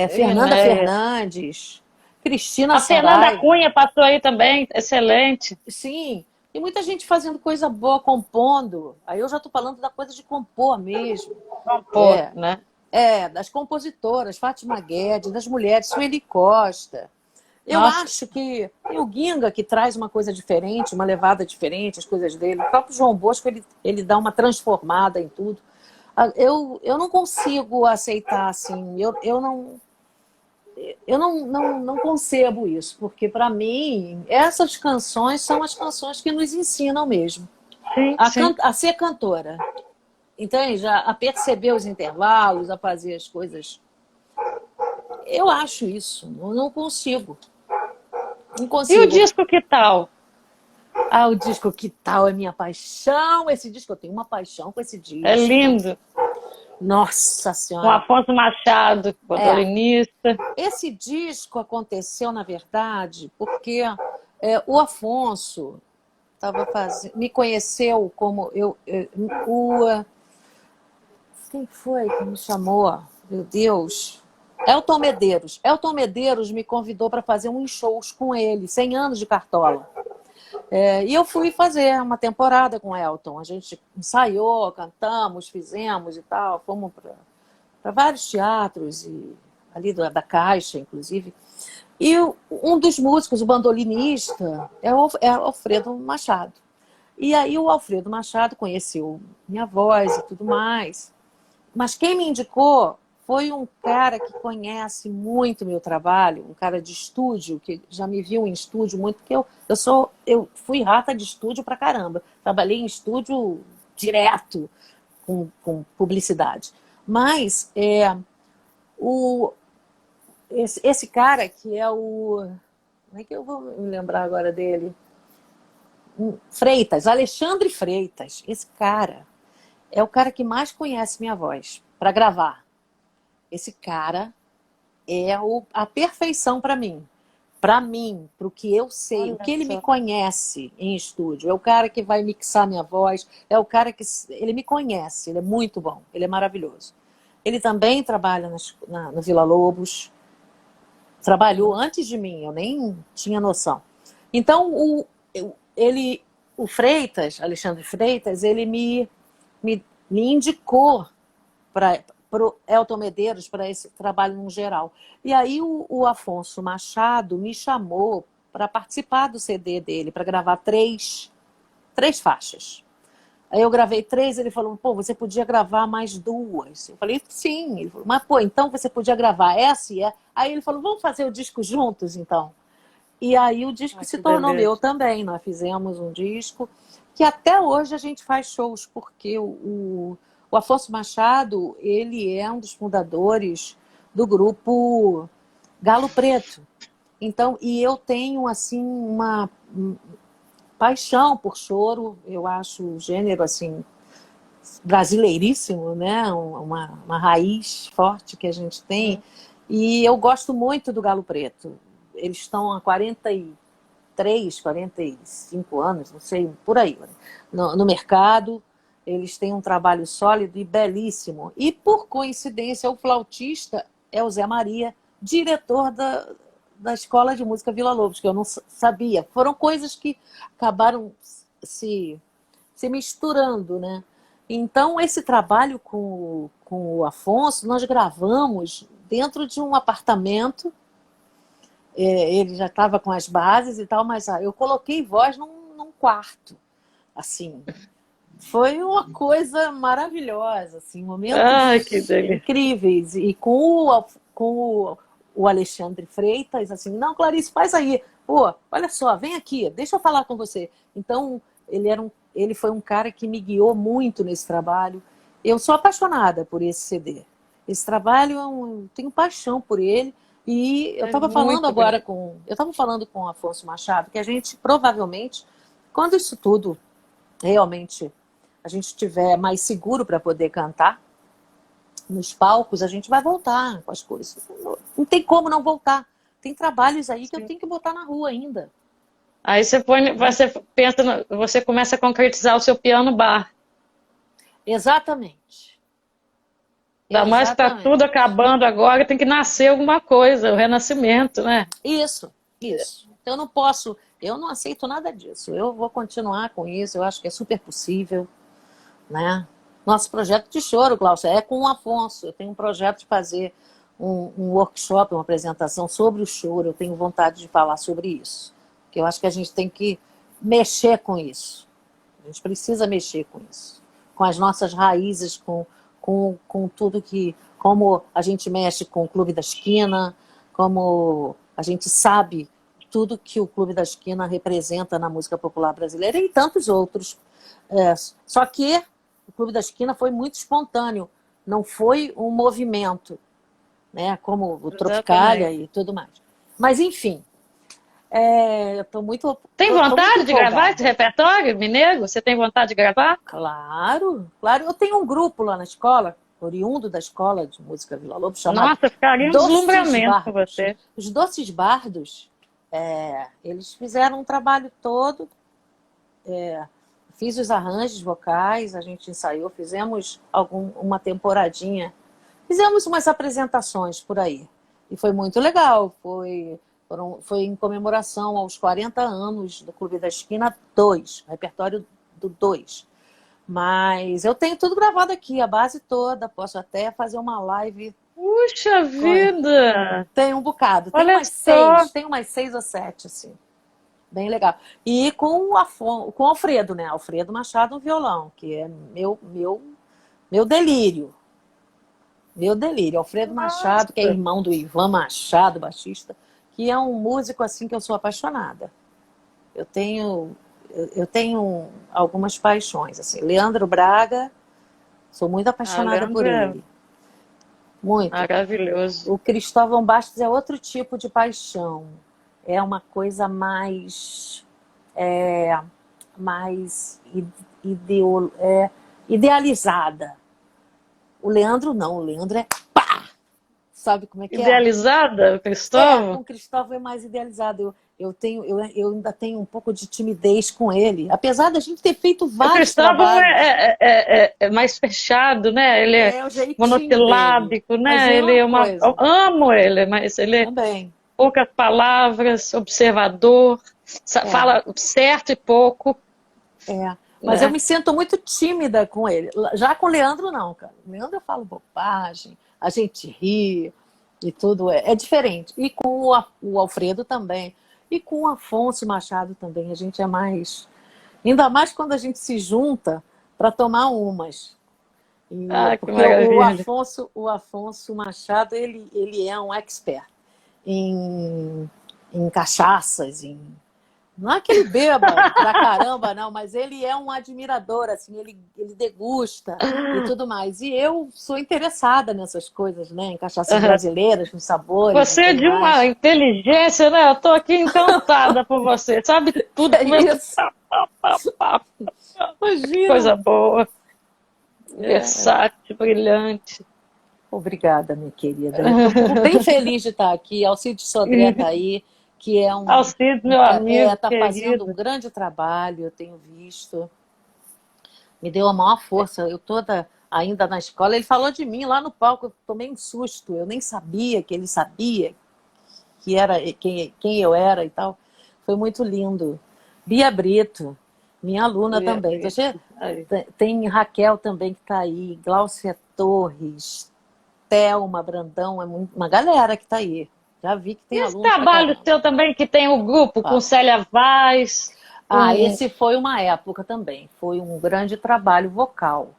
Fernanda Fernandes, Cristina Saraiva.
A Fernanda Cunha passou aí também, excelente.
Sim, E muita gente fazendo coisa boa, compondo. Aí eu já estou falando da coisa de compor mesmo.
Compor, né?
Das compositoras, Fátima Guedes, das mulheres, Sueli Costa. Eu
Nossa,
acho que tem o Ginga, que traz uma coisa diferente, uma levada diferente, as coisas dele. O próprio João Bosco, ele dá uma transformada em tudo. Eu não consigo aceitar, assim, eu não concebo isso, porque para mim, essas canções são as canções que nos ensinam mesmo
sim, sim.
a ser cantora. Entende? A perceber os intervalos, a fazer as coisas. Eu acho isso, eu não consigo. Não
E o
consigo.
disco que tal?
O disco Que Tal é minha paixão. Esse disco, eu tenho uma paixão com esse
É
disco.
lindo.
Nossa
Com
Senhora.
Afonso Machado,
É,
bandolinista.
esse disco aconteceu, na verdade, porque o Afonso me conheceu como quem foi que me chamou? Meu Deus. Elton Medeiros. Elton Medeiros me convidou para fazer uns shows com ele, 100 anos de Cartola. E eu fui fazer uma temporada com o Elton. A gente ensaiou, cantamos, fizemos e tal. Fomos para vários teatros, e ali da Caixa, inclusive. E um dos músicos, o bandolinista, é o Alfredo Machado. E aí o Alfredo Machado conheceu minha voz e tudo mais. Mas quem me indicou foi um cara que conhece muito meu trabalho, um cara de estúdio, que já me viu em estúdio muito, porque eu fui rata de estúdio pra caramba. Trabalhei em estúdio direto com publicidade. Mas esse cara que é o... Como é que eu vou me lembrar agora dele? Freitas, Alexandre Freitas. Esse cara é o cara que mais conhece minha voz para gravar. Esse cara é a perfeição para mim. Para mim, para o que eu sei, o
Olha
que ele me
só.
conhece em estúdio. É o cara que vai mixar minha voz, é o cara que... Ele me conhece, ele é muito bom, ele é maravilhoso. Ele também trabalha no Vila Lobos, trabalhou antes de mim, eu nem tinha noção. Então, o Freitas, Alexandre Freitas, ele me indicou para o Elton Medeiros, para esse trabalho no geral. E aí o Afonso Machado me chamou para participar do CD dele, para gravar três faixas. Aí eu gravei 3, ele falou, pô, você podia gravar mais 2. Eu falei, sim. Ele falou, mas pô, então você podia gravar essa e essa. Aí ele falou, vamos fazer o disco juntos, então. E aí o disco se
Que
tornou
beleza.
meu também. Nós fizemos um disco que até hoje a gente faz shows, porque o Afonso Machado, ele é um dos fundadores do grupo Galo Preto. Então, e eu tenho, assim, uma paixão por choro. Eu acho o gênero, assim, brasileiríssimo, né? Uma raiz forte que a gente tem. E eu gosto muito do Galo Preto. Eles estão há 43, 45 anos, não sei, por aí, no mercado. Eles têm um trabalho sólido e belíssimo. E, por coincidência, o flautista é o Zé Maria, diretor da Escola de Música Vila Lobos, que eu não sabia. Foram coisas que acabaram se misturando, né? Então, esse trabalho com o Afonso, nós gravamos dentro de um apartamento. Ele já estava com as bases e tal, mas eu coloquei voz num quarto, assim. Foi uma coisa maravilhosa, assim,
Ai, que
momentos
delícia.
incríveis. E com o Alexandre Freitas, assim, não, Clarice, faz aí. Pô, olha só, vem aqui, deixa eu falar com você. Então, ele foi um cara que me guiou muito nesse trabalho. Eu sou apaixonada por esse CD. Esse trabalho, eu tenho paixão por ele. E eu
É
estava falando
muito
agora
bonito.
eu estava falando com o Afonso Machado, que a gente provavelmente, quando isso tudo realmente a gente estiver mais seguro para poder cantar nos palcos, a gente vai voltar com as coisas. Não tem como não voltar. Tem trabalhos aí que eu
Sim.
tenho que botar na rua ainda.
Aí você pensa, você começa a concretizar o seu piano bar.
Exatamente.
Ainda mais que está tudo
Exatamente.
acabando agora, tem que nascer alguma coisa, o renascimento, né?
Isso, isso. Então eu não posso... Eu não aceito nada disso. Eu vou continuar com isso, eu acho que é super possível, né? Nosso projeto de choro, Glaucia, é com o Afonso. Eu tenho um projeto de fazer um workshop, uma apresentação sobre o choro. Eu tenho vontade de falar sobre isso. Porque eu acho que a gente tem que mexer com isso. A gente precisa mexer com isso. Com as nossas raízes, com tudo que... Como a gente mexe com o Clube da Esquina, como a gente sabe tudo que o Clube da Esquina representa na música popular brasileira e tantos outros. Só que o Clube da Esquina foi muito espontâneo, não foi um movimento, né, como o Tropicália e tudo mais. Mas, enfim, eu estou muito...
Tem vontade de gravar esse repertório mineiro? Você tem vontade de gravar?
Claro, claro. Eu tenho um grupo lá na escola, oriundo da Escola de Música Vila Lobos, chamado
Nossa, ficaria um deslumbramento com você.
Os Doces Bardos, eles fizeram um trabalho todo, fiz os arranjos vocais, a gente ensaiou, fizemos uma temporadinha, fizemos umas apresentações por aí. E foi muito legal, foi em comemoração aos 40 anos do Clube da Esquina 2, repertório do 2. Mas eu tenho tudo gravado aqui, a base toda, posso até fazer uma live.
Puxa vida!
Tem um bocado, tem umas 6 ou 7, assim. Bem legal. E com o Alfredo, né? Alfredo Machado no violão, que é meu delírio. Meu delírio. Alfredo Machado, que é irmão do Ivan Machado, baixista, que é um músico assim que eu sou apaixonada. Eu tenho algumas paixões. Assim. Leandro Braga, sou muito apaixonada por ele. Muito.
Maravilhoso.
O Cristóvão Bastos é outro tipo de paixão. É uma coisa mais idealizada. O Leandro não, o Leandro é pá! Sabe como é que
Idealizada, o Cristóvão?
Com o Cristóvão é mais idealizado. Eu ainda tenho um pouco de timidez com ele, apesar da gente ter feito vários trabalhos.
O Cristóvão é mais fechado, né? Ele é monossilábico, né? Ele eu amo ele, mas ele
também.
Poucas palavras, observador, fala certo e pouco.
Mas eu me sinto muito tímida com ele. Já com o Leandro, não, cara. O Leandro eu falo bobagem, a gente ri e tudo. É diferente. E com o Alfredo também. E com o Afonso Machado também. A gente é mais... Ainda mais quando a gente se junta para tomar umas. Porque o Afonso Machado, ele é um expert em cachaças, não é que ele beba pra caramba, não, mas ele é um admirador, assim, ele degusta e tudo mais. E eu sou interessada nessas coisas, né? Em cachaças brasileiras, nos sabores.
Você é de uma inteligência, né? Eu tô aqui encantada por você. Sabe tudo.
Isso. Imagina.
Coisa boa. Versátil, brilhante.
Obrigada, minha querida. Estou bem feliz de estar aqui. Alcides Sodré está aí, que é um...
Alcides, meu amigo,
está fazendo um grande trabalho, eu tenho visto. Me deu a maior força. Eu toda ainda na escola, ele falou de mim lá no palco, eu tomei um susto. Eu nem sabia que ele sabia quem eu era e tal. Foi muito lindo. Bia Brito, minha aluna também. Tem Raquel também que está aí, Gláucia Torres, Thelma Brandão, uma galera que está aí. Já vi que tem alunos.
Esse trabalho seu também, que tem o grupo com Célia Vaz.
Esse foi uma época também. Foi um grande trabalho vocal.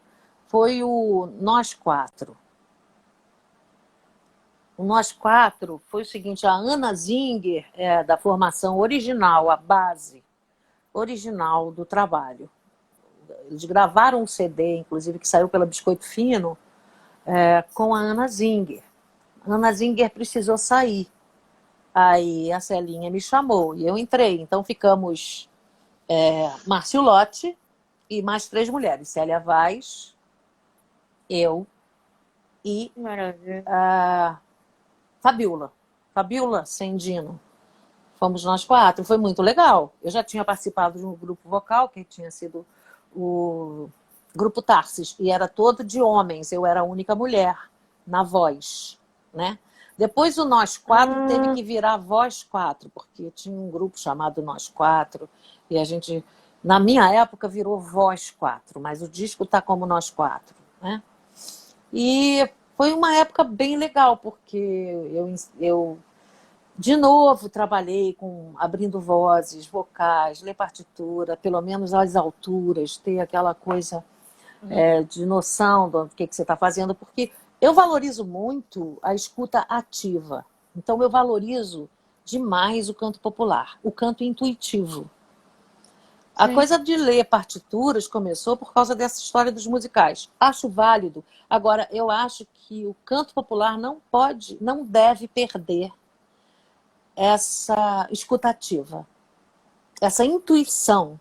Foi o Nós Quatro. O Nós Quatro foi o seguinte, a Ana Zinger, da formação original, a base original do trabalho. Eles gravaram um CD, inclusive, que saiu pela Biscoito Fino, com a Ana Zinger. A Ana Zinger precisou sair. Aí a Celinha me chamou e eu entrei. Então ficamos Márcio Lotti e mais 3 mulheres. Célia Vaz, eu e Fabiola Sendino. Fomos nós 4. Foi muito legal. Eu já tinha participado de um grupo vocal, que tinha sido o Grupo Tarsis, e era todo de homens. Eu era a única mulher na voz, né? Depois o Nós Quatro teve que virar Voz Quatro, porque tinha um grupo chamado Nós Quatro, e a gente, na minha época, virou Voz Quatro, mas o disco tá como Nós Quatro, né? E foi uma época bem legal, porque eu de novo trabalhei com abrindo vozes, vocais, ler partitura, pelo menos às alturas, ter aquela coisa de noção do que você está fazendo, porque eu valorizo muito a escuta ativa. Então eu valorizo demais o canto popular, o canto intuitivo. A
Sim.
coisa de ler partituras começou por causa dessa história dos musicais. Acho válido. Agora, eu acho que o canto popular não deve perder essa escutativa, essa intuição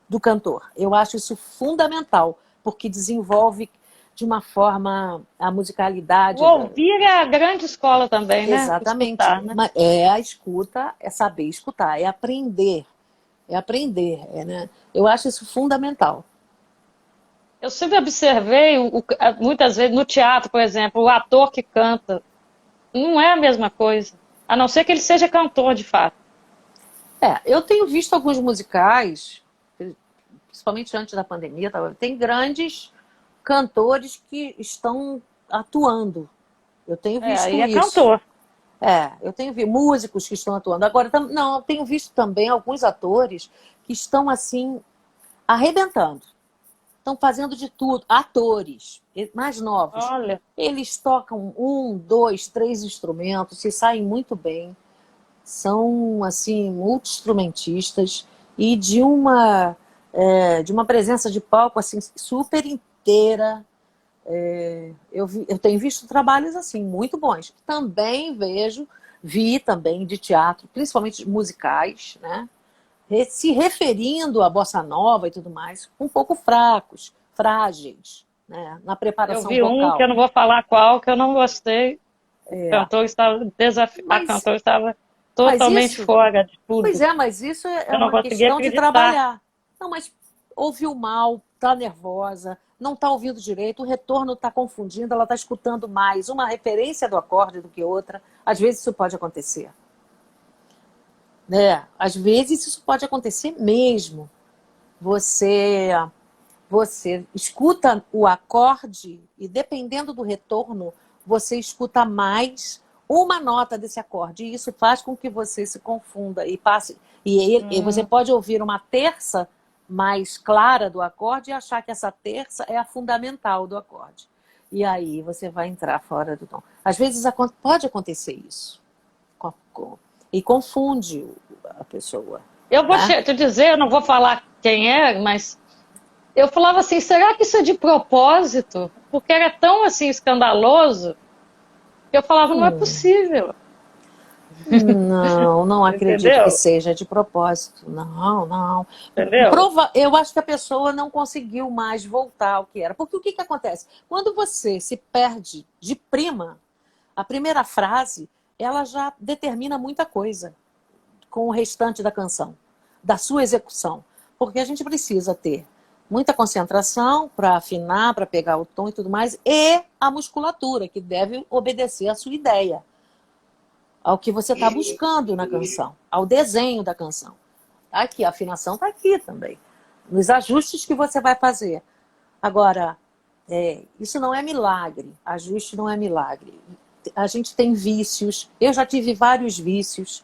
do cantor. Eu acho isso fundamental, porque desenvolve de uma forma a musicalidade.
O ouvir é a grande escola também, né?
Exatamente.
Escutar, né?
É a escuta, é saber escutar, é aprender. Né? Eu acho isso fundamental.
Eu sempre observei, muitas vezes, no teatro, por exemplo, o ator que canta não é a mesma coisa, a não ser que ele seja cantor, de fato.
Eu tenho visto alguns musicais, principalmente antes da pandemia, tem grandes cantores que estão atuando. Eu tenho visto
Aí é
isso.
cantor.
Eu tenho visto músicos que estão atuando. Agora, não, eu tenho visto também alguns atores que estão, assim, arrebentando. Estão fazendo de tudo. Atores mais novos.
Olha.
Eles tocam 1, 2, 3 instrumentos, se saem muito bem. São, assim, multi-instrumentistas e de uma presença de palco, assim, super inteira. Eu tenho visto trabalhos assim muito bons. Também vi também de teatro, principalmente musicais, né? Se referindo à bossa nova e tudo mais, um pouco fracos, frágeis, né? Na preparação
vocal. Eu vi
vocal.
Um que eu não vou falar qual, que eu não gostei. A cantora estava totalmente fora de tudo.
Pois é, mas isso é uma questão
acreditar.
de trabalhar. Não, mas ouviu mal, está nervosa, não está ouvindo direito, o retorno está confundindo, ela está escutando mais uma referência do acorde do que outra. Às vezes isso pode acontecer. Às vezes isso pode acontecer mesmo. Você escuta o acorde e, dependendo do retorno, você escuta mais uma nota desse acorde. E isso faz com que você se confunda e passe. E você pode ouvir uma terça mais clara do acorde e achar que essa terça é a fundamental do acorde. E aí você vai entrar fora do tom. Às vezes pode acontecer isso. E confunde a pessoa.
Eu vou te dizer, eu não vou falar quem é, mas eu falava assim, será que isso é de propósito? Porque era tão assim escandaloso que eu falava, não é possível.
Não acredito que seja de propósito. Não.
Entendeu?
Eu acho que a pessoa não conseguiu mais voltar ao que era. Porque o que acontece? Quando você se perde de prima, a primeira frase, ela já determina muita coisa com o restante da canção, da sua execução. Porque a gente precisa ter muita concentração para afinar, para pegar o tom e tudo mais, e a musculatura, que deve obedecer à sua ideia, ao que você está buscando na canção, ao desenho da canção. Aqui, a afinação está aqui também, nos ajustes que você vai fazer. Agora, isso não é milagre, ajuste não é milagre. A gente tem vícios, eu já tive vários vícios,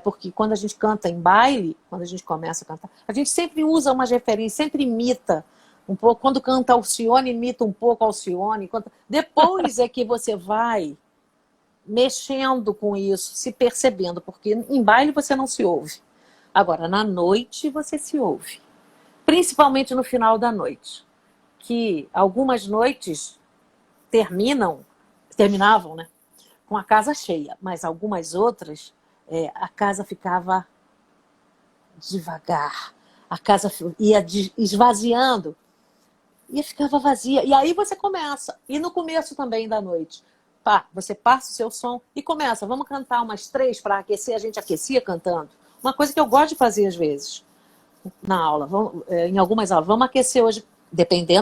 porque quando a gente canta em baile, quando a gente começa a cantar, a gente sempre usa umas referências, sempre imita um pouco. Quando canta Alcione, imita um pouco Alcione. Depois é que você vai mexendo com isso, se percebendo, porque em baile você não se ouve. Agora, na noite você se ouve. Principalmente no final da noite. Que algumas noites terminavam, né, com a casa cheia, mas algumas outras a casa ficava devagar, a casa ia esvaziando e ficava vazia. E aí você começa, e no começo também da noite, você passa o seu som e começa, vamos cantar umas 3 para aquecer, a gente aquecia cantando. Uma coisa que eu gosto de fazer às vezes, na aula, em algumas aulas, vamos aquecer hoje, dependendo